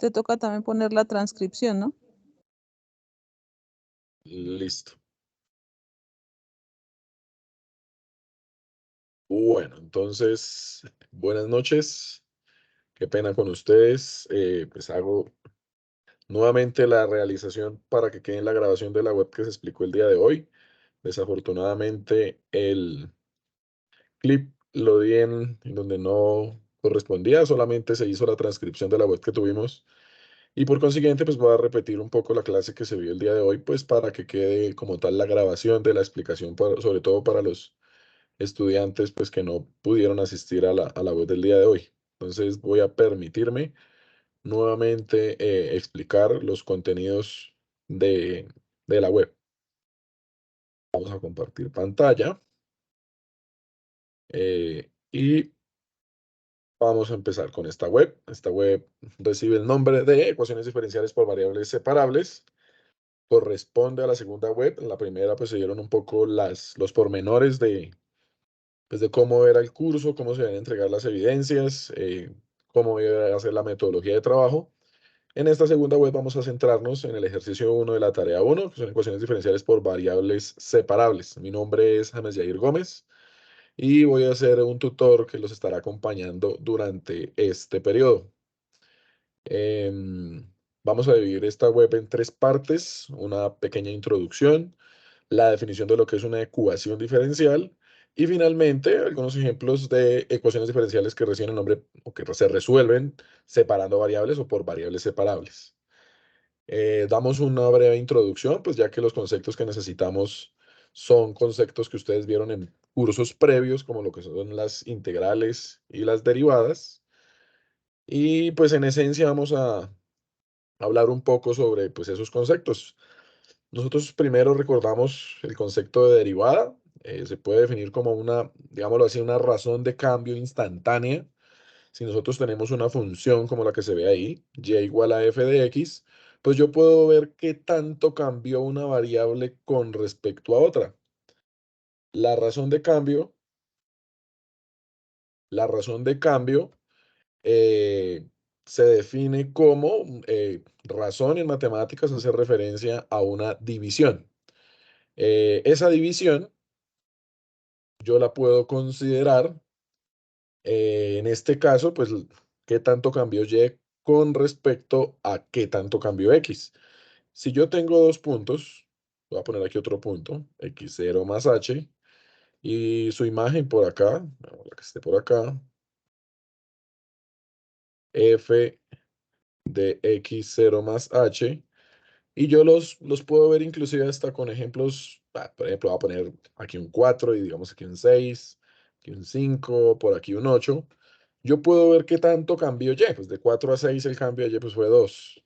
Te toca también poner la transcripción, ¿no? Listo. Bueno, entonces, buenas noches. Qué pena con ustedes. Pues hago nuevamente la realización para que quede en la grabación de la web que se explicó el día de hoy. Desafortunadamente, el clip lo di en donde no correspondía, solamente se hizo la transcripción de la web que tuvimos. Y por consiguiente, pues voy a repetir un poco la clase que se vio el día de hoy, pues para que quede como tal la grabación de la explicación, sobre todo para los estudiantes pues que no pudieron asistir a la web del día de hoy. Entonces voy a permitirme nuevamente explicar los contenidos de la web. Vamos a compartir pantalla y vamos a empezar con esta web. Esta web recibe el nombre de ecuaciones diferenciales por variables separables. Corresponde a la segunda web. En la primera pues se dieron un poco los pormenores pues, de cómo era el curso, cómo se deben entregar las evidencias, cómo iba a ser la metodología de trabajo. En esta segunda web vamos a centrarnos en el ejercicio 1 de la tarea 1, que son ecuaciones diferenciales por variables separables. Mi nombre es James Yair Gómez y voy a ser un tutor que los estará acompañando durante este periodo. Vamos a dividir esta web en tres partes: una pequeña introducción, la definición de lo que es una ecuación diferencial y finalmente algunos ejemplos de ecuaciones diferenciales que reciben el nombre o que se resuelven separando variables o por variables separables. Damos una breve introducción, pues ya que los conceptos que necesitamos son conceptos que ustedes vieron en cursos previos, como lo que son las integrales y las derivadas. Y pues en esencia vamos a hablar un poco sobre pues esos conceptos. Nosotros primero recordamos el concepto de derivada. Se puede definir como una, digámoslo así, una razón de cambio instantánea. Si nosotros tenemos una función como la que se ve ahí, y igual a f de x, pues yo puedo ver qué tanto cambió una variable con respecto a otra. La razón de cambio, la razón de cambio eh, se define como razón en matemáticas, hace referencia a una división. Esa división yo la puedo considerar, en este caso, pues, qué tanto cambió y con respecto a qué tanto cambió x. Si yo tengo dos puntos, voy a poner aquí otro punto, x0 más h, y su imagen por acá, la que esté por acá, f de x0 más h, y yo los puedo ver inclusive hasta con ejemplos. Por ejemplo, voy a poner aquí un 4 y digamos aquí un 6, aquí un 5, por aquí un 8. Yo puedo ver qué tanto cambió y, pues de 4 a 6 el cambio de y pues fue 2.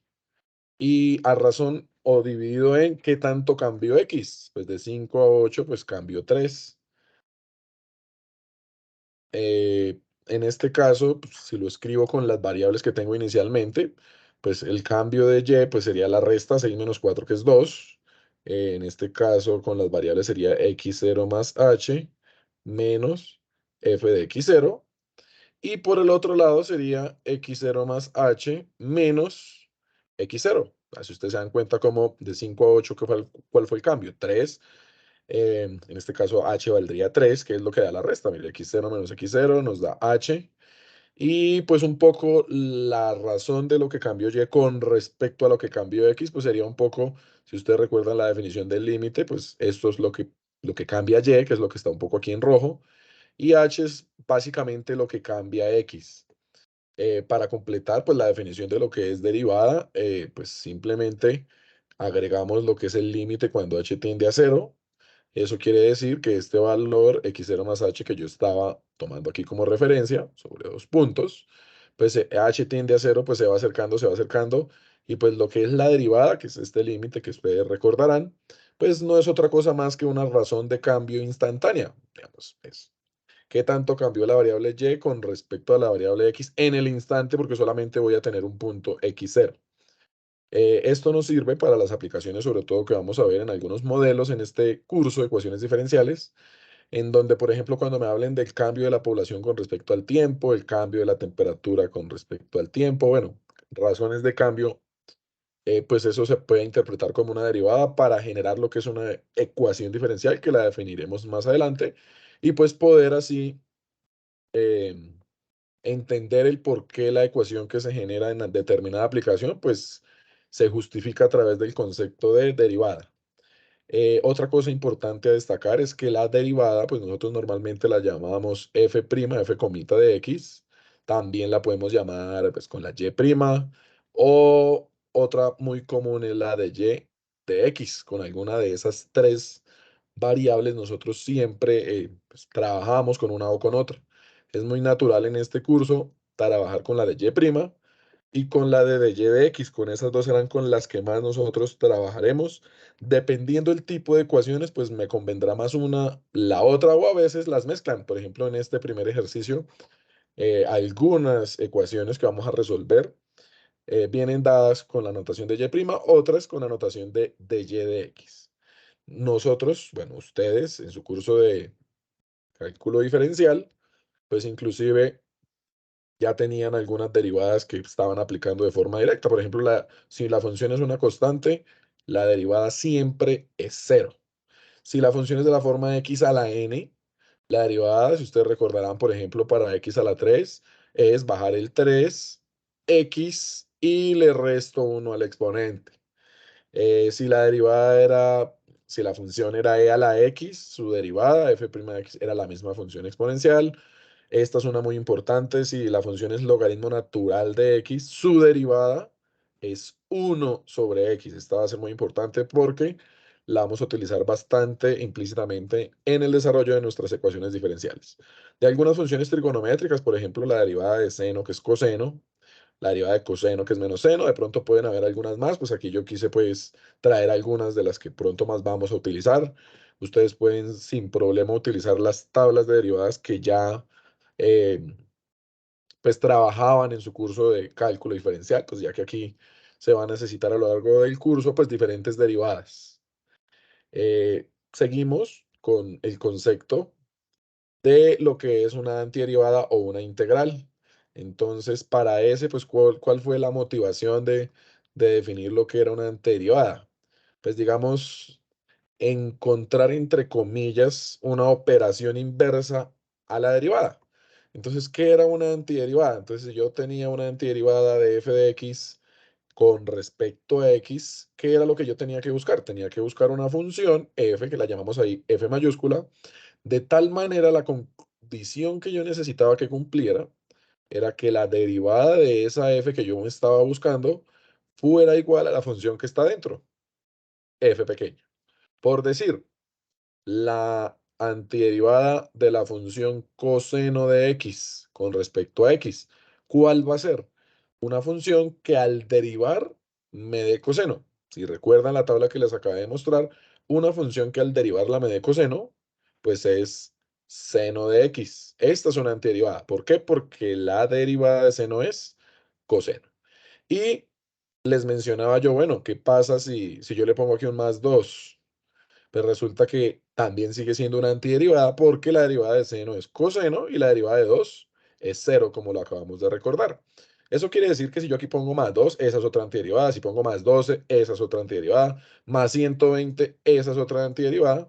Y a razón o dividido en qué tanto cambió x, pues de 5 a 8 pues cambió 3. En este caso, pues, si lo escribo con las variables que tengo inicialmente, pues el cambio de y pues sería la resta 6 menos 4, que es 2. En este caso, con las variables sería x0 más h menos f de x0. Y por el otro lado sería x0 más h menos x0. Si ustedes se dan cuenta como de 5 a 8, ¿cuál fue el cambio? 3. En este caso h valdría 3, que es lo que da la resta. Mire, x0 menos x0 nos da h. Y pues un poco la razón de lo que cambió y con respecto a lo que cambió x, pues sería un poco, si ustedes recuerdan la definición del límite, pues esto es lo que cambia y, que es lo que está un poco aquí en rojo. Y h es básicamente lo que cambia x. Para completar pues la definición de lo que es derivada, pues simplemente agregamos lo que es el límite cuando h tiende a 0. Eso quiere decir que este valor x0 más h que yo estaba tomando aquí como referencia sobre dos puntos, pues h tiende a 0, pues se va acercando, y pues lo que es la derivada, que es este límite que ustedes recordarán, pues no es otra cosa más que una razón de cambio instantánea. Digamos, es qué tanto cambió la variable y con respecto a la variable x en el instante, porque solamente voy a tener un punto x0. Esto nos sirve para las aplicaciones, sobre todo que vamos a ver en algunos modelos en este curso de ecuaciones diferenciales, en donde, por ejemplo, cuando me hablen del cambio de la población con respecto al tiempo, el cambio de la temperatura con respecto al tiempo, bueno, razones de cambio, pues eso se puede interpretar como una derivada para generar lo que es una ecuación diferencial que la definiremos más adelante y pues poder así entender el por qué la ecuación que se genera en determinada aplicación pues se justifica a través del concepto de derivada. Otra cosa importante a destacar es que la derivada, pues nosotros normalmente la llamamos f', f comita de x, también la podemos llamar pues con la y', o otra muy común es la de y de x, con alguna de esas tres variables nosotros siempre pues, trabajamos con una o con otra. Es muy natural en este curso trabajar con la de y' y con la de y de x, con esas dos serán con las que más nosotros trabajaremos. Dependiendo el tipo de ecuaciones, pues me convendrá más una, la otra, o a veces las mezclan. Por ejemplo, en este primer ejercicio, algunas ecuaciones que vamos a resolver vienen dadas con la notación de y', otras con la notación de y de x. Nosotros, bueno, ustedes en su curso de cálculo diferencial, pues inclusive ya tenían algunas derivadas que estaban aplicando de forma directa. Por ejemplo, si la función es una constante, la derivada siempre es cero. Si la función es de la forma x a la n, la derivada, si ustedes recordarán, por ejemplo, para x a la 3, es bajar el 3x y le resto 1 al exponente. Si la derivada era, si la función era e a la x, su derivada, f' de x, era la misma función exponencial. Esta es una muy importante. Si la función es logaritmo natural de x, su derivada es 1 sobre x. Esta va a ser muy importante porque la vamos a utilizar bastante implícitamente en el desarrollo de nuestras ecuaciones diferenciales. De algunas funciones trigonométricas, por ejemplo, la derivada de seno, que es coseno, la derivada de coseno, que es menos seno, de pronto pueden haber algunas más, pues aquí yo quise pues traer algunas de las que pronto más vamos a utilizar. Ustedes pueden sin problema utilizar las tablas de derivadas que ya eh, pues trabajaban en su curso de cálculo diferencial, pues ya que aquí se va a necesitar a lo largo del curso pues diferentes derivadas. Seguimos con el concepto de lo que es una antiderivada o una integral. Entonces, para ese, pues, ¿cuál fue la motivación de definir lo que era una antiderivada? Pues, digamos, encontrar, entre comillas, una operación inversa a la derivada. Entonces, ¿qué era una antiderivada? Entonces, si yo tenía una antiderivada de f de x con respecto a x, ¿qué era lo que yo tenía que buscar? Tenía que buscar una función f, que la llamamos ahí f mayúscula, de tal manera la condición que yo necesitaba que cumpliera era que la derivada de esa f que yo estaba buscando fuera igual a la función que está dentro, f pequeña. Por decir, la antiderivada de la función coseno de x con respecto a x, ¿cuál va a ser? Una función que al derivar me dé coseno. Si recuerdan la tabla que les acabé de mostrar, una función que al derivarla me dé coseno, pues es seno de x. Esta es una antiderivada. ¿Por qué? Porque la derivada de seno es coseno. Y les mencionaba yo, bueno, ¿qué pasa si yo le pongo aquí un más 2? Pues resulta que también sigue siendo una antiderivada porque la derivada de seno es coseno y la derivada de 2 es cero, como lo acabamos de recordar. Eso quiere decir que si yo aquí pongo más 2, esa es otra antiderivada. Si pongo más 12, esa es otra antiderivada. Más 120, esa es otra antiderivada.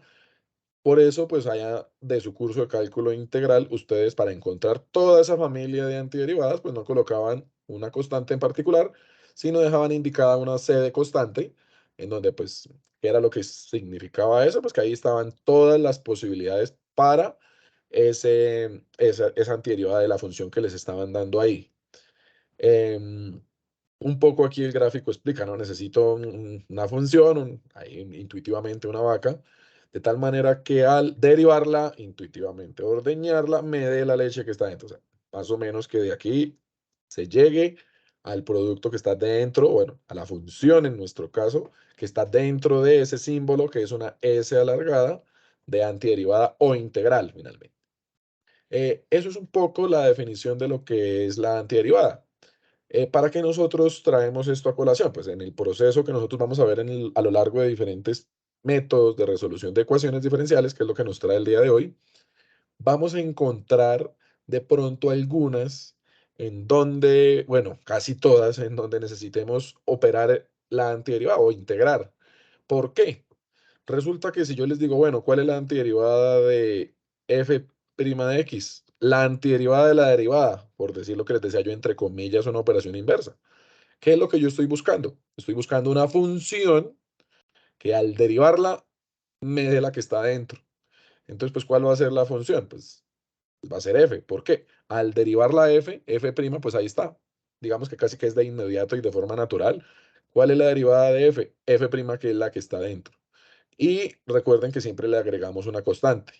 Por eso, pues allá de su curso de cálculo integral, ustedes para encontrar toda esa familia de antiderivadas, pues no colocaban una constante en particular, sino dejaban indicada una C de constante, en donde pues, ¿qué era lo que significaba eso? Pues que ahí estaban todas las posibilidades para esa antiderivada de la función que les estaban dando ahí. Em, un poco aquí el gráfico explica, ¿no? Necesito una función, ahí intuitivamente una vaca, de tal manera que al derivarla intuitivamente, ordeñarla, me dé la leche que está dentro. O sea, más o menos que de aquí se llegue al producto que está dentro, bueno, a la función en nuestro caso, que está dentro de ese símbolo, que es una S alargada de antiderivada o integral, finalmente. Eso es un poco la definición de lo que es la antiderivada. ¿Para qué nosotros traemos esto a colación? Pues en el proceso que nosotros vamos a ver a lo largo de diferentes métodos de resolución de ecuaciones diferenciales, que es lo que nos trae el día de hoy, vamos a encontrar de pronto algunas en donde, bueno, casi todas, en donde necesitemos operar la antiderivada o integrar. ¿Por qué? Resulta que si yo les digo, bueno, ¿cuál es la antiderivada de f' de x? La antiderivada de la derivada, por decir lo que les decía yo, entre comillas, una operación inversa. ¿Qué es lo que yo estoy buscando? Estoy buscando una función que al derivarla me dé la que está adentro. Entonces, pues, ¿cuál va a ser la función? Pues va a ser f. ¿Por qué? Al derivar la f', pues ahí está. Digamos que casi que es de inmediato y de forma natural. ¿Cuál es la derivada de f? F', que es la que está adentro. Y recuerden que siempre le agregamos una constante.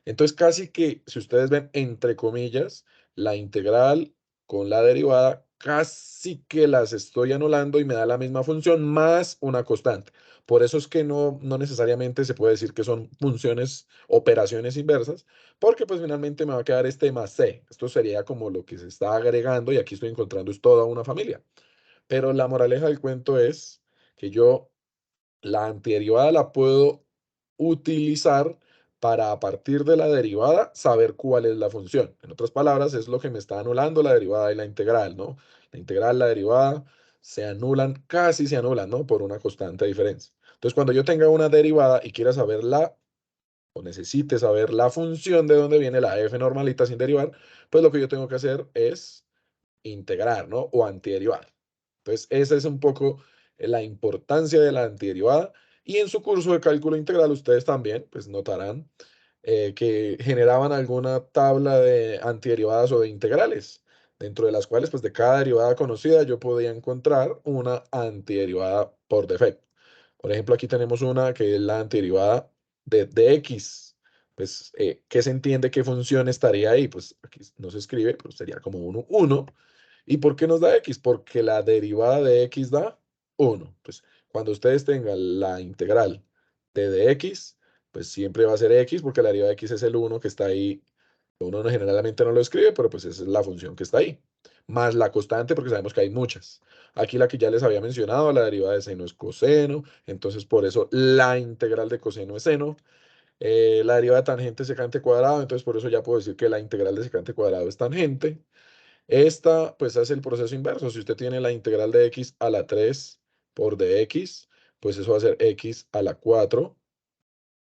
Entonces, casi que, si ustedes ven, entre comillas, la integral con la derivada, casi que las estoy anulando y me da la misma función más una constante. Por eso es que no necesariamente se puede decir que son funciones, operaciones inversas, porque pues finalmente me va a quedar este más c. Esto sería como lo que se está agregando y aquí estoy encontrando es toda una familia. Pero la moraleja del cuento es que yo la antiderivada la puedo utilizar para, a partir de la derivada, saber cuál es la función. En otras palabras, es lo que me está anulando la derivada y la integral, ¿no? La integral, la derivada, se anulan, casi se anulan, ¿no? Por una constante diferencia. Entonces, cuando yo tenga una derivada y quiera saber o necesite saber la función de dónde viene la f normalita sin derivar, pues lo que yo tengo que hacer es integrar, ¿no? O antiderivar. Entonces, esa es un poco la importancia de la antiderivada. Y en su curso de cálculo integral, ustedes también, pues notarán que generaban alguna tabla de antiderivadas o de integrales, dentro de las cuales, pues de cada derivada conocida, yo podía encontrar una antiderivada por defecto. Por ejemplo, aquí tenemos una que es la antiderivada de x. Pues, ¿qué se entiende? ¿Qué función estaría ahí? Pues aquí no se escribe, pero sería como 1. ¿Y por qué nos da x? Porque la derivada de x da 1. Pues cuando ustedes tengan la integral de dx, pues siempre va a ser x, porque la derivada de x es el 1 que está ahí. Uno generalmente no lo escribe, pero pues esa es la función que está ahí. Más la constante, porque sabemos que hay muchas. Aquí la que ya les había mencionado, la derivada de seno es coseno, entonces por eso la integral de coseno es seno. La derivada de tangente es secante cuadrado, entonces por eso ya puedo decir que la integral de secante cuadrado es tangente. Esta, pues, hace el proceso inverso. Si usted tiene la integral de x a la 3 por dx, pues eso va a ser x a la 4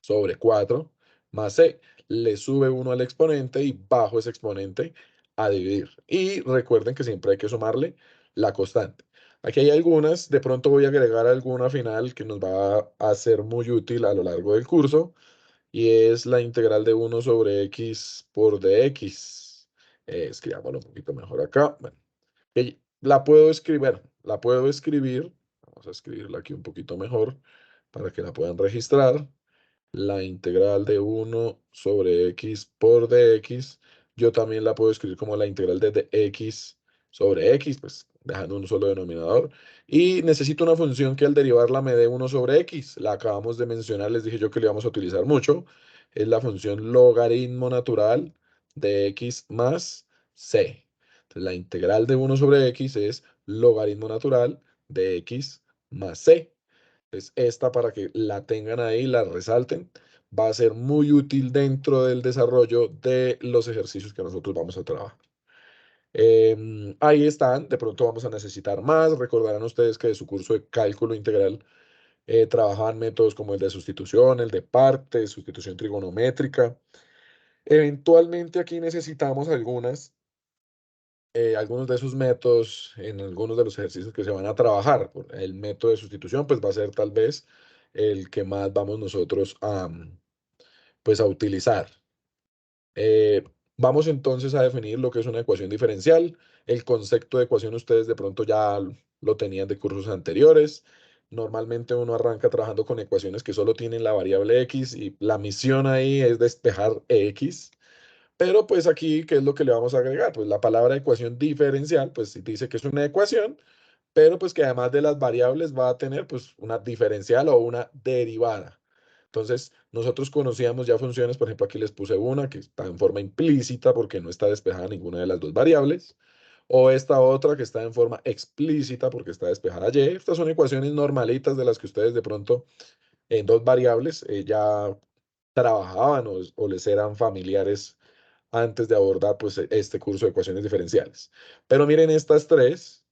sobre 4 más c. Le sube 1 al exponente y bajo ese exponente a dividir. Y recuerden que siempre hay que sumarle la constante. Aquí hay algunas, de pronto voy a agregar alguna final que nos va a ser muy útil a lo largo del curso, y es la integral de 1 sobre x por dx. Escribámoslo un poquito mejor acá. Bueno, la puedo escribir, vamos a escribirla aquí un poquito mejor para que la puedan registrar. La integral de 1 sobre x por dx, yo también la puedo escribir como la integral de dx sobre x, pues dejando un solo denominador. Y necesito una función que al derivarla me dé 1 sobre x. La acabamos de mencionar, les dije yo que la íbamos a utilizar mucho. Es la función logaritmo natural de x más c. Entonces, la integral de 1 sobre x es logaritmo natural de x más c. Entonces, esta, para que la tengan ahí, la resalten, va a ser muy útil dentro del desarrollo de los ejercicios que nosotros vamos a trabajar. Ahí están, de pronto vamos a necesitar más. Recordarán ustedes que de su curso de cálculo integral trabajaban métodos como el de sustitución, el de partes, sustitución trigonométrica. Eventualmente aquí necesitamos algunos de esos métodos en algunos de los ejercicios que se van a trabajar. El método de sustitución, pues va a ser tal vez el que más vamos nosotros pues, a utilizar. Eh, Vamos entonces a definir lo que es una ecuación diferencial. El concepto de ecuación ustedes de pronto ya lo tenían de cursos anteriores. Normalmente uno arranca trabajando con ecuaciones que solo tienen la variable x y la misión ahí es despejar x. Pero pues aquí, ¿qué es lo que le vamos a agregar? Pues la palabra ecuación diferencial, pues dice que es una ecuación, pero pues que además de las variables va a tener pues una diferencial o una derivada. Entonces, nosotros conocíamos ya funciones, por ejemplo, aquí les puse una que está en forma implícita porque no está despejada ninguna de las dos variables, o esta otra que está en forma explícita porque está despejada y. Estas son ecuaciones normalitas de las que ustedes de pronto en dos variables ya trabajaban o les eran familiares antes de abordar pues este curso de ecuaciones diferenciales. Pero miren estas tres,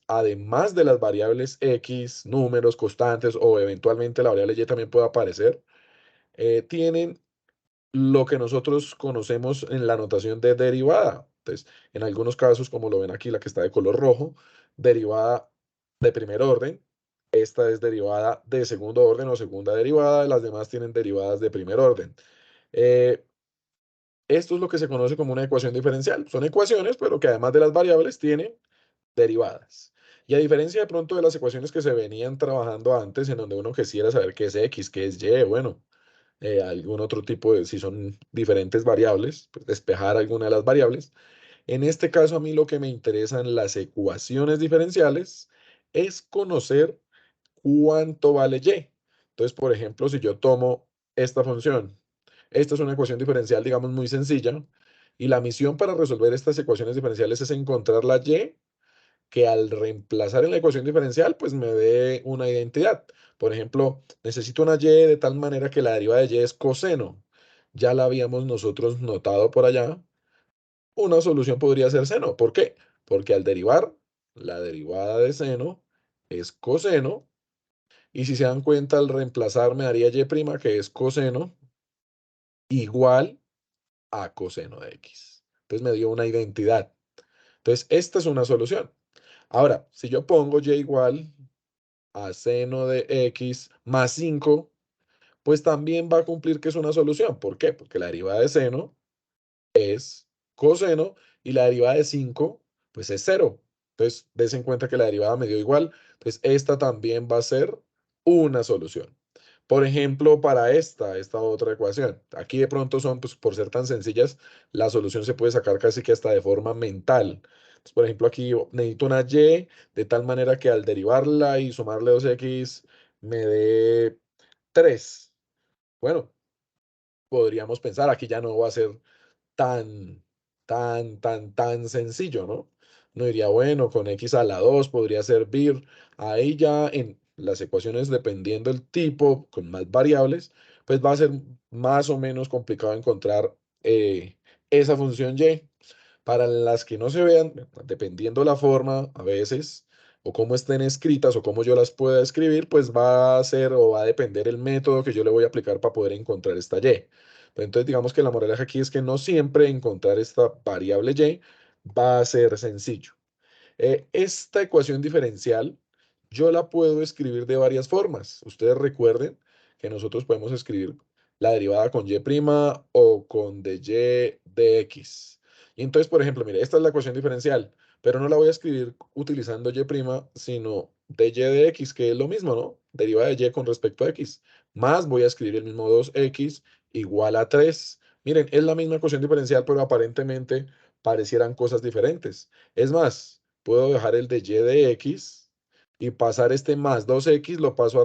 además de las variables X, números, constantes o eventualmente la variable Y también puede aparecer, tienen lo que nosotros conocemos en la notación de derivada. Entonces, en algunos casos, como lo ven aquí, la que está de color rojo, derivada de primer orden. Esta es derivada de segundo orden o segunda derivada. Las demás tienen derivadas de primer orden. Eh, Esto es lo que se conoce como una ecuación diferencial. Son ecuaciones, pero que además de las variables tienen derivadas. Y a diferencia de pronto de las ecuaciones que se venían trabajando antes, en donde uno quisiera saber qué es X, qué es Y, bueno, algún otro tipo de, si son diferentes variables, pues despejar alguna de las variables. En este caso, a mí lo que me interesan las ecuaciones diferenciales es conocer cuánto vale Y. Entonces, por ejemplo, si yo tomo esta función, esta es una ecuación diferencial, digamos, muy sencilla, y la misión para resolver estas ecuaciones diferenciales es encontrar la Y que al reemplazar en la ecuación diferencial, pues me dé una identidad. Por ejemplo, necesito una y de tal manera que la derivada de y es coseno. Ya la habíamos nosotros notado por allá. Una solución podría ser seno. ¿Por qué? Porque al derivar, la derivada de seno es coseno. Y si se dan cuenta, al reemplazar me daría y', que es coseno, igual a coseno de x. Entonces me dio una identidad. Entonces, esta es una solución. Ahora, si yo pongo y igual a seno de x más 5, pues también va a cumplir que es una solución. ¿Por qué? Porque la derivada de seno es coseno y la derivada de 5 pues es cero. Entonces, des en cuenta que la derivada me dio igual. Entonces, esta también va a ser una solución. Por ejemplo, para esta otra ecuación, aquí de pronto son, pues por ser tan sencillas, la solución se puede sacar casi que hasta de forma mental. Entonces, por ejemplo, aquí yo necesito una y de tal manera que al derivarla y sumarle 2x me dé 3. Bueno, podríamos pensar, aquí ya no va a ser tan, tan sencillo, ¿no? No diría, bueno, con x a la 2 podría servir. Ahí ya en las ecuaciones, dependiendo del tipo, con más variables, pues va a ser más o menos complicado encontrar esa función y. Para las que no se vean, dependiendo la forma, a veces, o cómo estén escritas, o cómo yo las pueda escribir, pues va a ser o va a depender el método que yo le voy a aplicar para poder encontrar esta y. Pero entonces, digamos que la moraleja aquí es que no siempre encontrar esta variable y va a ser sencillo. Esta ecuación diferencial yo la puedo escribir de varias formas. Ustedes recuerden que nosotros podemos escribir la derivada con y' o con dy de x. Y entonces, por ejemplo, mire, esta es la ecuación diferencial, pero no la voy a escribir utilizando y', sino dy de x, que es lo mismo, ¿no? Derivada de y con respecto a x. Más voy a escribir el mismo 2x igual a 3. Miren, es la misma ecuación diferencial, pero aparentemente parecieran cosas diferentes. Es más, puedo dejar el de y de x y pasar este más 2x, lo paso a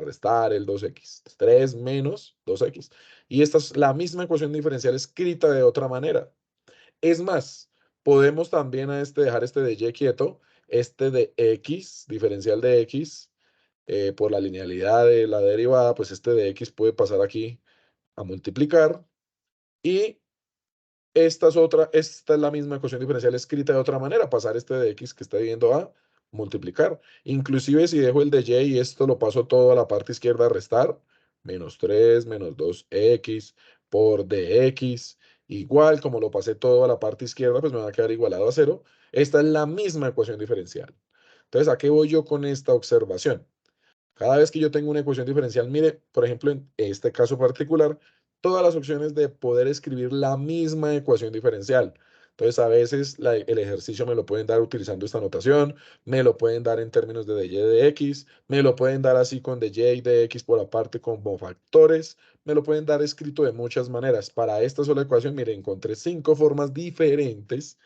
restar el 2x. 3 menos 2x. Y esta es la misma ecuación diferencial escrita de otra manera. Es más, podemos también dejar este de y quieto, este de x, diferencial de x, por la linealidad de la derivada, pues este de x puede pasar aquí a multiplicar y esta es la misma ecuación diferencial escrita de otra manera, pasar este de x que está yendo a multiplicar. Inclusive si dejo el de y esto lo paso todo a la parte izquierda a restar, menos 3 menos 2x por dx, igual como lo pasé todo a la parte izquierda, pues me va a quedar igualado a 0. Esta es la misma ecuación diferencial. Entonces, ¿a qué voy yo con esta observación? Cada vez que yo tengo una ecuación diferencial, mire, por ejemplo, en este caso particular, todas las opciones de poder escribir la misma ecuación diferencial. Entonces, a veces el ejercicio me lo pueden dar utilizando esta notación, me lo pueden dar en términos de dy de x, me lo pueden dar así con dy de x por aparte como factores, me lo pueden dar escrito de muchas maneras. Para esta sola ecuación, mire, encontré 5 formas diferentes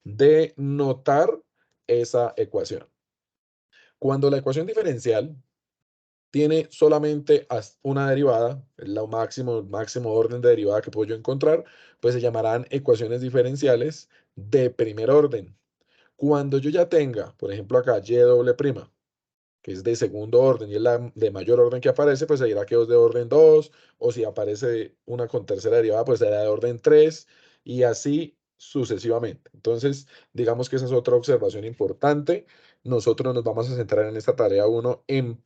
de notar esa ecuación. Cuando la ecuación diferencial tiene solamente una derivada, el máximo orden de derivada que puedo yo encontrar, pues se llamarán ecuaciones diferenciales de primer orden. Cuando yo ya tenga, por ejemplo acá, y doble prima, que es de segundo orden y es la de mayor orden que aparece, pues se dirá que es de orden 2, o si aparece una con tercera derivada, pues será de orden 3, y así sucesivamente. Entonces, digamos que esa es otra observación importante. Nosotros nos vamos a centrar en esta tarea 1 en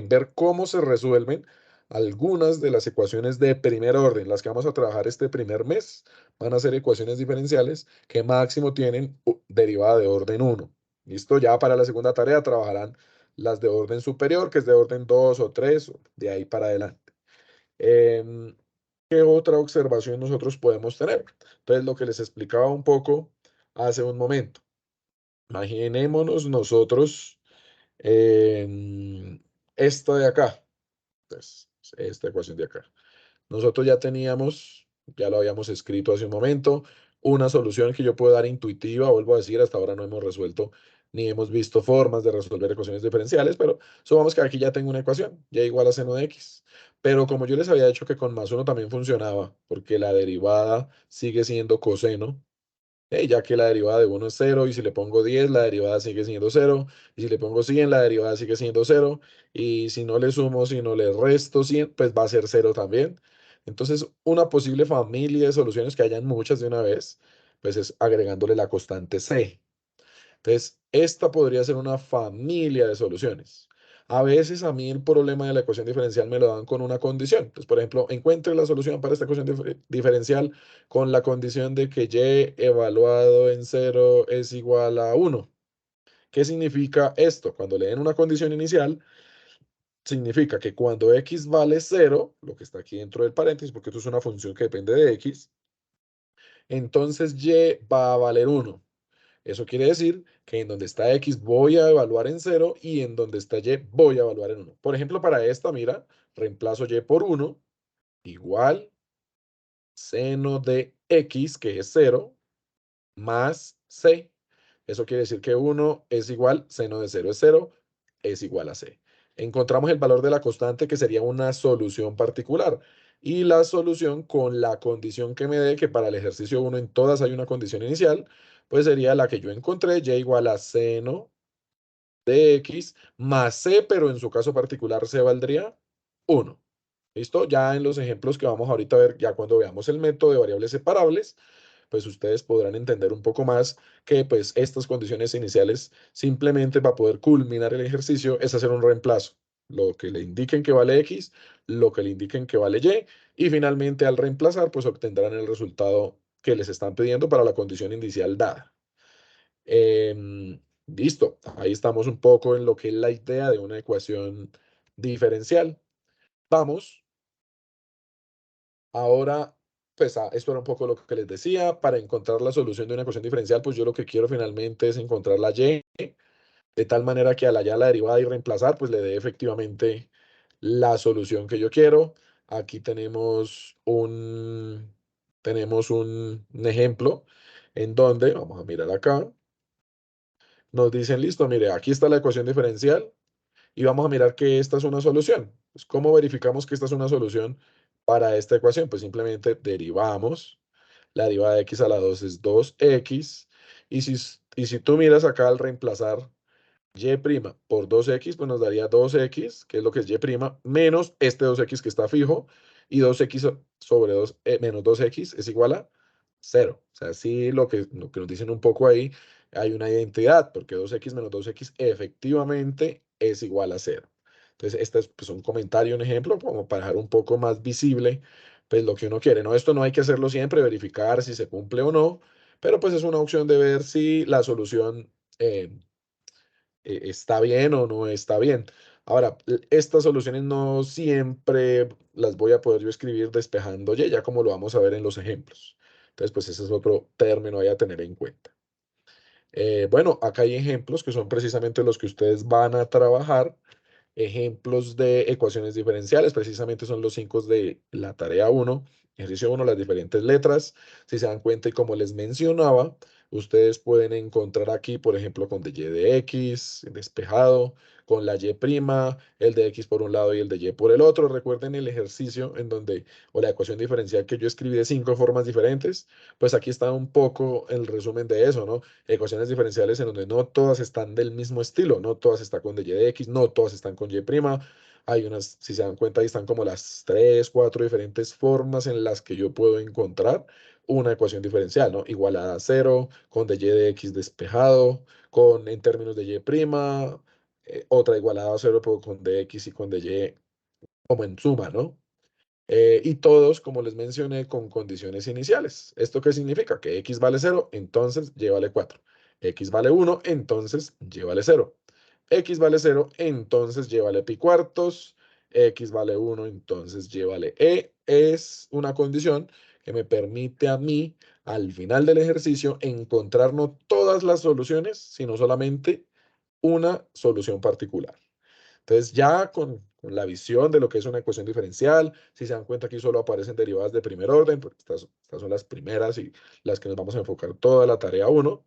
ver cómo se resuelven algunas de las ecuaciones de primer orden, las que vamos a trabajar este primer mes, van a ser ecuaciones diferenciales que máximo tienen derivada de orden 1. ¿Listo? Ya para la segunda tarea trabajarán las de orden superior, que es de orden 2 o 3, de ahí para adelante. ¿Qué otra observación nosotros podemos tener? Entonces, lo que les explicaba un poco hace un momento. Imaginémonos nosotros esta de acá, pues, esta ecuación de acá. Nosotros ya teníamos, ya lo habíamos escrito hace un momento, una solución que yo puedo dar intuitiva, vuelvo a decir, hasta ahora no hemos resuelto ni hemos visto formas de resolver ecuaciones diferenciales, pero supongamos que aquí ya tengo una ecuación, y igual a seno de x. Pero como yo les había dicho que con más uno también funcionaba, porque la derivada sigue siendo coseno, ya que la derivada de 1 es 0, y si le pongo 10, la derivada sigue siendo 0, y si le pongo 100, la derivada sigue siendo 0, y si no le sumo, si no le resto 100, pues va a ser 0 también. Entonces, una posible familia de soluciones, que hayan muchas de una vez, pues es agregándole la constante c. Entonces, esta podría ser una familia de soluciones. A veces a mí el problema de la ecuación diferencial me lo dan con una condición. Entonces, por ejemplo, encuentre la solución para esta ecuación diferencial con la condición de que y evaluado en 0 es igual a 1. ¿Qué significa esto? Cuando le den una condición inicial, significa que cuando x vale 0, lo que está aquí dentro del paréntesis, porque esto es una función que depende de x, entonces y va a valer 1. Eso quiere decir que en donde está x voy a evaluar en 0 y en donde está y voy a evaluar en 1. Por ejemplo, para esta, mira, reemplazo y por 1 igual seno de x, que es 0, más c. Eso quiere decir que 1 es igual, seno de 0 es 0, es igual a c. Encontramos el valor de la constante, que sería una solución particular. Y la solución con la condición que me dé, que para el ejercicio 1 en todas hay una condición inicial, pues sería la que yo encontré, y igual a seno de x más c, pero en su caso particular c valdría 1. ¿Listo? Ya en los ejemplos que vamos ahorita a ver, ya cuando veamos el método de variables separables, pues ustedes podrán entender un poco más que pues estas condiciones iniciales, simplemente para poder culminar el ejercicio, es hacer un reemplazo. Lo que le indiquen que vale x, lo que le indiquen que vale y finalmente al reemplazar, pues obtendrán el resultado que les están pidiendo para la condición inicial dada. Listo, ahí estamos un poco en lo que es la idea de una ecuación diferencial. Vamos ahora, pues esto era un poco lo que les decía. Para encontrar la solución de una ecuación diferencial, pues yo lo que quiero finalmente es encontrar la y, de tal manera que al hallar la derivada y reemplazar, pues le dé efectivamente la solución que yo quiero. Aquí tenemos un ejemplo en donde, vamos a mirar acá, nos dicen, listo, mire, aquí está la ecuación diferencial y vamos a mirar que esta es una solución. Pues, ¿cómo verificamos que esta es una solución para esta ecuación? Pues simplemente derivamos. La derivada de x a la 2 es 2x. Y si tú miras acá al reemplazar y' por 2x, pues nos daría 2x, que es lo que es y', menos este 2x que está fijo, y 2x sobre 2, menos 2x es igual a 0. O sea, sí, lo que nos dicen un poco ahí, hay una identidad, porque 2x menos 2x efectivamente es igual a 0. Entonces, este es pues, un comentario, un ejemplo, como para dejar un poco más visible pues, lo que uno quiere. No, esto no hay que hacerlo siempre, verificar si se cumple o no, pero pues es una opción de ver si la solución está bien o no está bien. Ahora, estas soluciones no siempre las voy a poder yo escribir despejando y, ya como lo vamos a ver en los ejemplos. Entonces, pues ese es otro término ahí a tener en cuenta. Bueno, acá hay ejemplos que son precisamente los que ustedes van a trabajar. Ejemplos de ecuaciones diferenciales, precisamente son los 5 de la tarea 1, ejercicio 1, las diferentes letras. Si se dan cuenta y como les mencionaba, Ustedes pueden encontrar aquí, por ejemplo, con dy de x despejado, con la y', el de x por un lado y el de y por el otro. Recuerden el ejercicio en donde, o la ecuación diferencial que yo escribí de 5 formas diferentes, pues aquí está un poco el resumen de eso, ¿no? Ecuaciones diferenciales en donde no todas están del mismo estilo, no todas están con dy de x, no todas están con y'. Hay unas, si se dan cuenta, ahí están como las 3, 4 diferentes formas en las que yo puedo encontrar una ecuación diferencial, ¿no? Igualada a 0, con dy de x despejado, con en términos de y', otra igualada a 0, pero con dx y con dy como en suma, ¿no? Y todos, como les mencioné, con condiciones iniciales. ¿Esto qué significa? Que x vale 0, entonces y vale 4. X vale 1, entonces y vale 0. X vale 0, entonces y vale pi cuartos. X vale 1, entonces y vale e. Es una condición que me permite a mí, al final del ejercicio, encontrar no todas las soluciones, sino solamente una solución particular. Entonces, ya con la visión de lo que es una ecuación diferencial, si se dan cuenta aquí solo aparecen derivadas de primer orden, porque estas son las primeras y las que nos vamos a enfocar toda la tarea 1.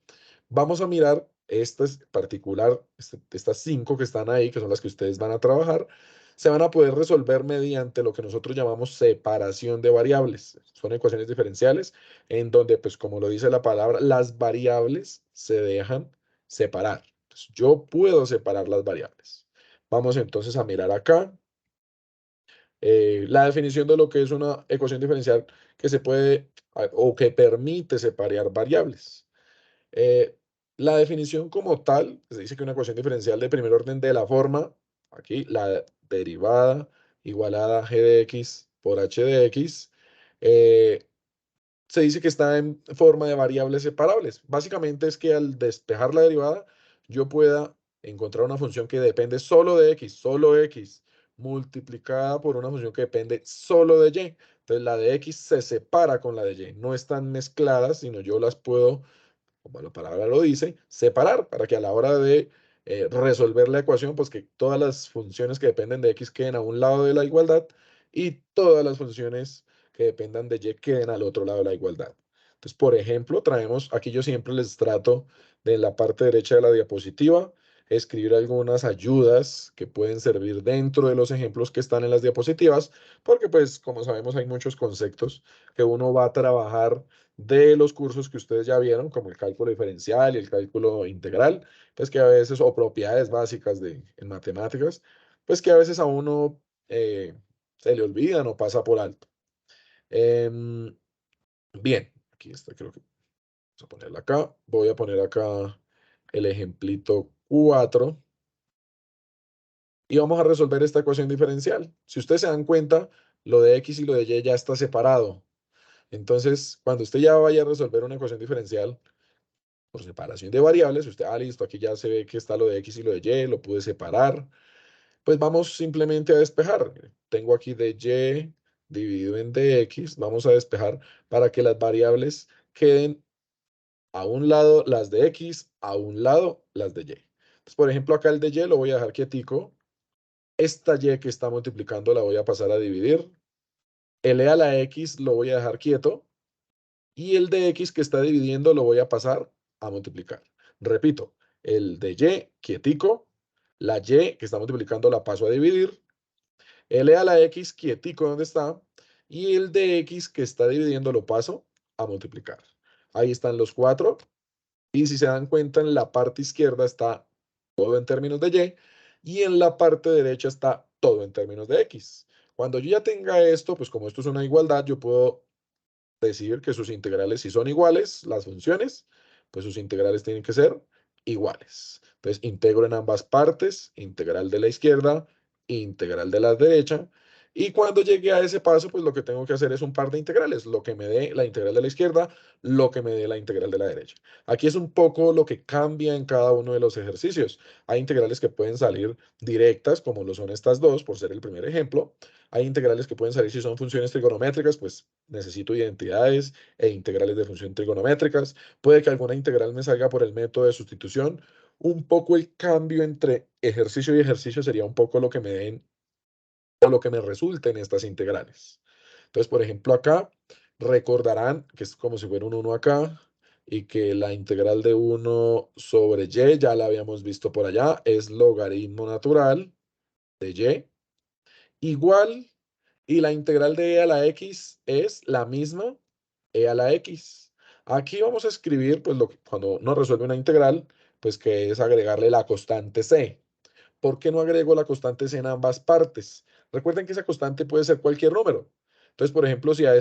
Vamos a mirar estas particular, estas 5 que están ahí, que son las que ustedes van a trabajar, se van a poder resolver mediante lo que nosotros llamamos separación de variables. Son ecuaciones diferenciales en donde, pues como lo dice la palabra, las variables se dejan separar. Entonces, yo puedo separar las variables. Vamos entonces a mirar acá la definición de lo que es una ecuación diferencial que se puede o que permite separar variables. Eh, la definición como tal, se dice que una ecuación diferencial de primer orden de la forma, aquí la derivada igualada a g de x por h de x, eh, se dice que está en forma de variables separables. Básicamente es que al despejar la derivada, yo pueda encontrar una función que depende solo de x, multiplicada por una función que depende solo de y. Entonces la de x se separa con la de y. No están mezcladas, sino yo las puedo, como la palabra lo dice, separar para que a la hora de resolver la ecuación, pues que todas las funciones que dependen de x queden a un lado de la igualdad y todas las funciones que dependan de y queden al otro lado de la igualdad. Entonces, por ejemplo, traemos, aquí yo siempre les trato de la parte derecha de la diapositiva, escribir algunas ayudas que pueden servir dentro de los ejemplos que están en las diapositivas, porque pues como sabemos hay muchos conceptos que uno va a trabajar de los cursos que ustedes ya vieron, como el cálculo diferencial y el cálculo integral, pues que a veces, o propiedades básicas en matemáticas, pues que a veces a uno se le olvidan o pasa por alto. Em, bien, aquí está, creo que vamos a ponerla acá. Voy a poner acá el ejemplito 4 y vamos a resolver esta ecuación diferencial. Si ustedes se dan cuenta, lo de x y lo de y ya está separado. Entonces, cuando usted ya vaya a resolver una ecuación diferencial, por separación de variables, usted, listo, aquí ya se ve que está lo de x y lo de y, lo pude separar, pues vamos simplemente a despejar. Tengo aquí de y dividido en dx, vamos a despejar para que las variables queden a un lado las de x, a un lado las de y. Entonces, por ejemplo, acá el de y lo voy a dejar quietico, esta y que está multiplicando la voy a pasar a dividir, el e a la x lo voy a dejar quieto, y el de x que está dividiendo lo voy a pasar a multiplicar. Repito, el de y quietico, la y que está multiplicando la paso a dividir, el e a la x quietico donde está, y el de x que está dividiendo lo paso a multiplicar. Ahí están los 4, y si se dan cuenta en la parte izquierda está todo en términos de y en la parte derecha está todo en términos de x. Cuando yo ya tenga esto, pues como esto es una igualdad, yo puedo decir que sus integrales, si son iguales, las funciones, pues sus integrales tienen que ser iguales. Entonces, integro en ambas partes, integral de la izquierda, integral de la derecha, y cuando llegue a ese paso, pues lo que tengo que hacer es un par de integrales, lo que me dé la integral de la izquierda, lo que me dé la integral de la derecha. Aquí es un poco lo que cambia en cada uno de los ejercicios. Hay integrales que pueden salir directas, como lo son estas dos, por ser el primer ejemplo. Hay integrales que pueden salir si son funciones trigonométricas, pues necesito identidades e integrales de función trigonométricas. Puede que alguna integral me salga por el método de sustitución. Un poco el cambio entre ejercicio y ejercicio sería un poco lo que me den o lo que me resulten estas integrales. Entonces, por ejemplo, acá recordarán que es como si fuera un 1 acá, y que la integral de 1 sobre y, ya la habíamos visto por allá, es logaritmo natural de y, igual, y la integral de e a la x es la misma e a la x. Aquí vamos a escribir, pues, cuando uno resuelve una integral, pues, que es agregarle la constante c. ¿Por qué no agrego la constante c en ambas partes? Recuerden que esa constante puede ser cualquier número. Entonces, por ejemplo, si a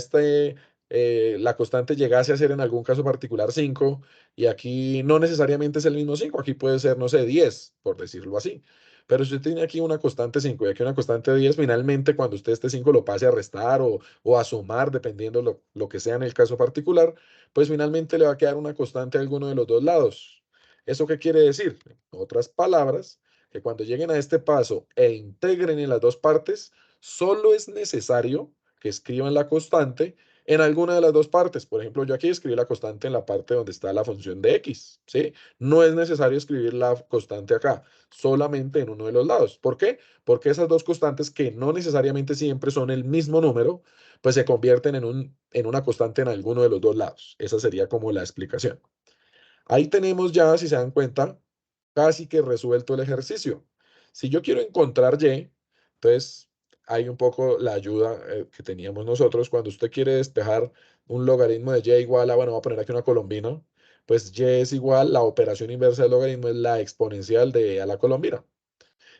la constante llegase a ser en algún caso particular 5, y aquí no necesariamente es el mismo 5, aquí puede ser, no sé, 10, por decirlo así. Pero si usted tiene aquí una constante 5 y aquí una constante 10, finalmente cuando usted este 5 lo pase a restar o a sumar, dependiendo lo que sea en el caso particular, pues finalmente le va a quedar una constante a alguno de los dos lados. ¿Eso qué quiere decir? En otras palabras, que cuando lleguen a este paso e integren en las dos partes, solo es necesario que escriban la constante en alguna de las dos partes. Por ejemplo, yo aquí escribí la constante en la parte donde está la función de x, ¿sí? No es necesario escribir la constante acá, solamente en uno de los lados. ¿Por qué? Porque esas dos constantes, que no necesariamente siempre son el mismo número, pues se convierten en una constante en alguno de los dos lados. Esa sería como la explicación. Ahí tenemos ya, si se dan cuenta, casi que resuelto el ejercicio. Si yo quiero encontrar y, entonces hay un poco la ayuda que teníamos nosotros. Cuando usted quiere despejar un logaritmo de y igual a, bueno, voy a poner aquí una colombina, pues y es igual, la operación inversa del logaritmo es la exponencial de a la colombina.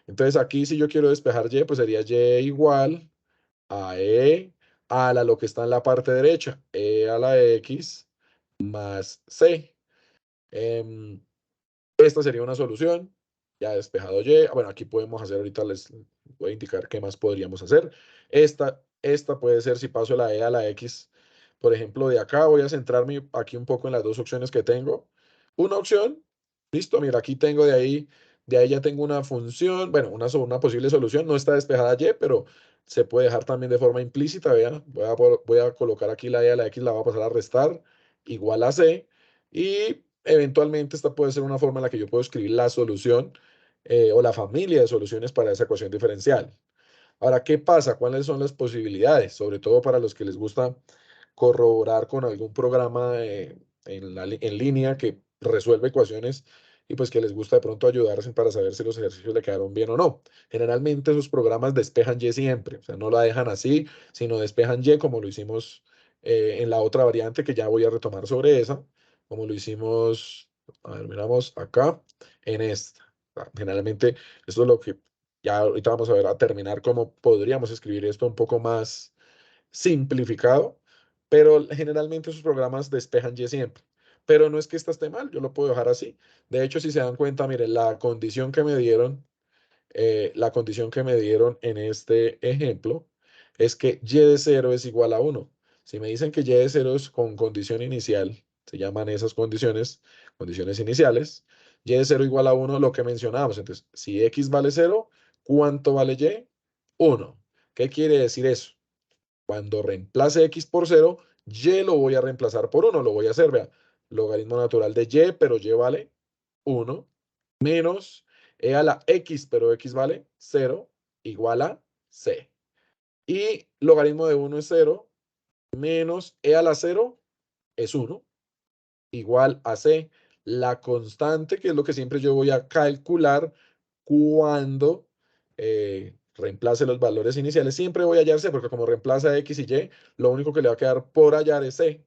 Entonces aquí, si yo quiero despejar y, pues sería y igual a e a lo que está en la parte derecha, e a la x más c. Em, Esta sería una solución. Ya despejado y. Bueno, aquí podemos hacer, ahorita les voy a indicar qué más podríamos hacer. Esta puede ser, si paso la e a la x, por ejemplo, de acá voy a centrarme aquí un poco en las dos opciones que tengo. Una opción, listo, mira, aquí tengo de ahí ya tengo una función, bueno, una posible solución. No está despejada y, pero se puede dejar también de forma implícita. Vean, voy a colocar aquí la e a la x, la voy a pasar a restar, igual a c. Y eventualmente esta puede ser una forma en la que yo puedo escribir la solución o la familia de soluciones para esa ecuación diferencial. Ahora, ¿qué pasa? ¿Cuáles son las posibilidades? Sobre todo para los que les gusta corroborar con algún programa en línea que resuelve ecuaciones y pues que les gusta de pronto ayudarse para saber si los ejercicios le quedaron bien o no. Generalmente esos programas despejan y siempre, o sea, no la dejan así, sino despejan y, como lo hicimos en la otra variante, que ya voy a retomar sobre esa, como lo hicimos, a ver, miramos acá, en esta. Generalmente esto es lo que ya ahorita vamos a ver, a terminar cómo podríamos escribir esto un poco más simplificado, pero generalmente esos programas despejan y siempre. Pero no es que esta esté mal, yo lo puedo dejar así. De hecho, si se dan cuenta, miren, la condición que me dieron en este ejemplo es que y de 0 es igual a 1. Si me dicen que y de 0 es con condición inicial, se llaman esas condiciones iniciales, y de 0 igual a 1, lo que mencionábamos. Entonces, si x vale 0, ¿cuánto vale y? 1. ¿Qué quiere decir eso? Cuando reemplace x por 0, y lo voy a reemplazar por 1. Lo voy a hacer, vea, logaritmo natural de y, pero y vale 1, menos e a la x, pero x vale 0, igual a c. Y logaritmo de 1 es 0, menos e a la 0 es 1, igual a c. La constante, que es lo que siempre yo voy a calcular cuando reemplace los valores iniciales, siempre voy a hallar c, porque como reemplaza x y y, lo único que le va a quedar por hallar es c.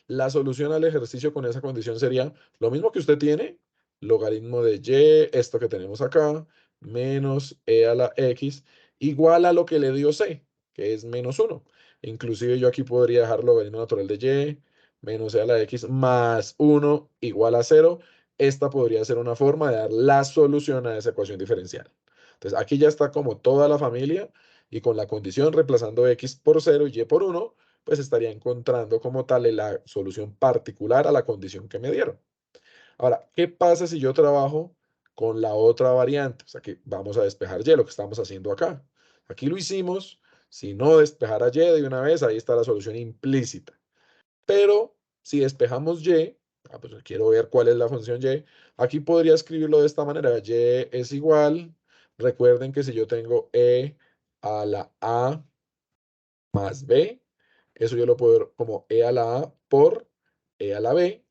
La solución al ejercicio con esa condición sería lo mismo que usted tiene, logaritmo de y, esto que tenemos acá, menos e a la x, igual a lo que le dio c, que es menos 1. Inclusive yo aquí podría dejar logaritmo natural de y, menos e a la x, más 1 igual a 0. Esta podría ser una forma de dar la solución a esa ecuación diferencial. Entonces aquí ya está como toda la familia, y con la condición reemplazando x por 0 y y por 1, pues estaría encontrando como tal la solución particular a la condición que me dieron. Ahora, ¿qué pasa si yo trabajo con la otra variante? O sea, que vamos a despejar y, lo que estamos haciendo acá. Aquí lo hicimos, si no despejara y de una vez, ahí está la solución implícita. Pero si despejamos y, pues quiero ver cuál es la función y, aquí podría escribirlo de esta manera: y es igual, recuerden que si yo tengo e a la a más b, eso yo lo puedo ver como e a la a por e a la b.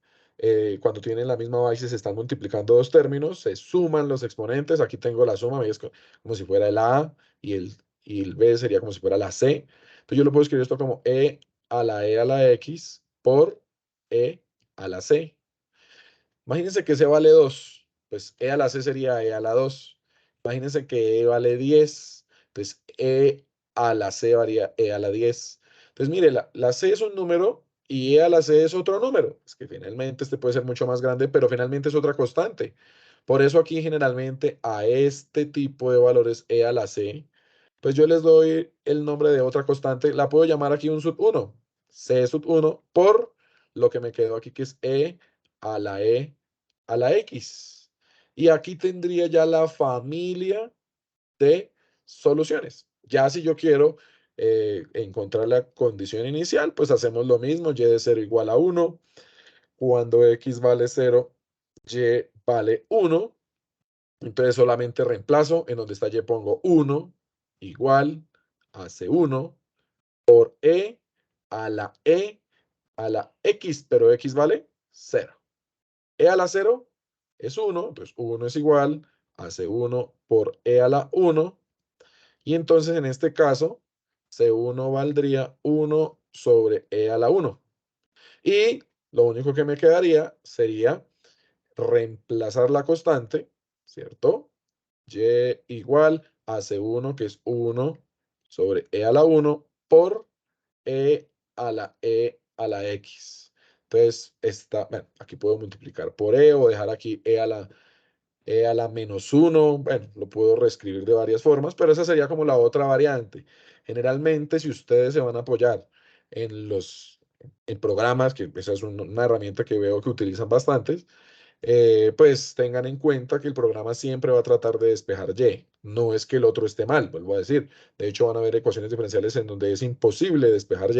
cuando tienen la misma base se están multiplicando dos términos, se suman los exponentes. Aquí tengo la suma, es como si fuera el A y el B sería como si fuera la C. Entonces yo lo puedo escribir esto como E a la X por E a la C. Imagínense que C vale 2, pues E a la C sería E a la 2. Imagínense que E vale 10, pues E a la C varía E a la 10. Entonces, mire, la C es un número y E a la C es otro número. Es que finalmente este puede ser mucho más grande, pero finalmente es otra constante. Por eso aquí generalmente a este tipo de valores E a la C, pues yo les doy el nombre de otra constante. La puedo llamar aquí un sub 1, C sub 1, por lo que me quedó aquí que es E a la X. Y aquí tendría ya la familia de soluciones. Ya si yo quiero encontrar la condición inicial, pues hacemos lo mismo, y de 0 igual a 1. Cuando x vale 0, y vale 1. Entonces solamente reemplazo, en donde está y pongo 1 igual a C1 por E a la X, pero X vale 0. E a la 0 es 1, entonces 1 es igual a C1 por E a la 1. Y entonces en este caso, C1 valdría 1 sobre E a la 1. Y lo único que me quedaría sería reemplazar la constante, ¿cierto? Y igual a C1, que es 1 sobre E a la 1 por E a la X. Entonces, bueno, aquí puedo multiplicar por E o dejar aquí E a la menos 1. Bueno, lo puedo reescribir de varias formas, pero esa sería como la otra variante. Generalmente, si ustedes se van a apoyar en programas, que esa es una herramienta que veo que utilizan bastantes, pues tengan en cuenta que el programa siempre va a tratar de despejar y. No es que el otro esté mal, vuelvo a decir. De hecho, van a haber ecuaciones diferenciales en donde es imposible despejar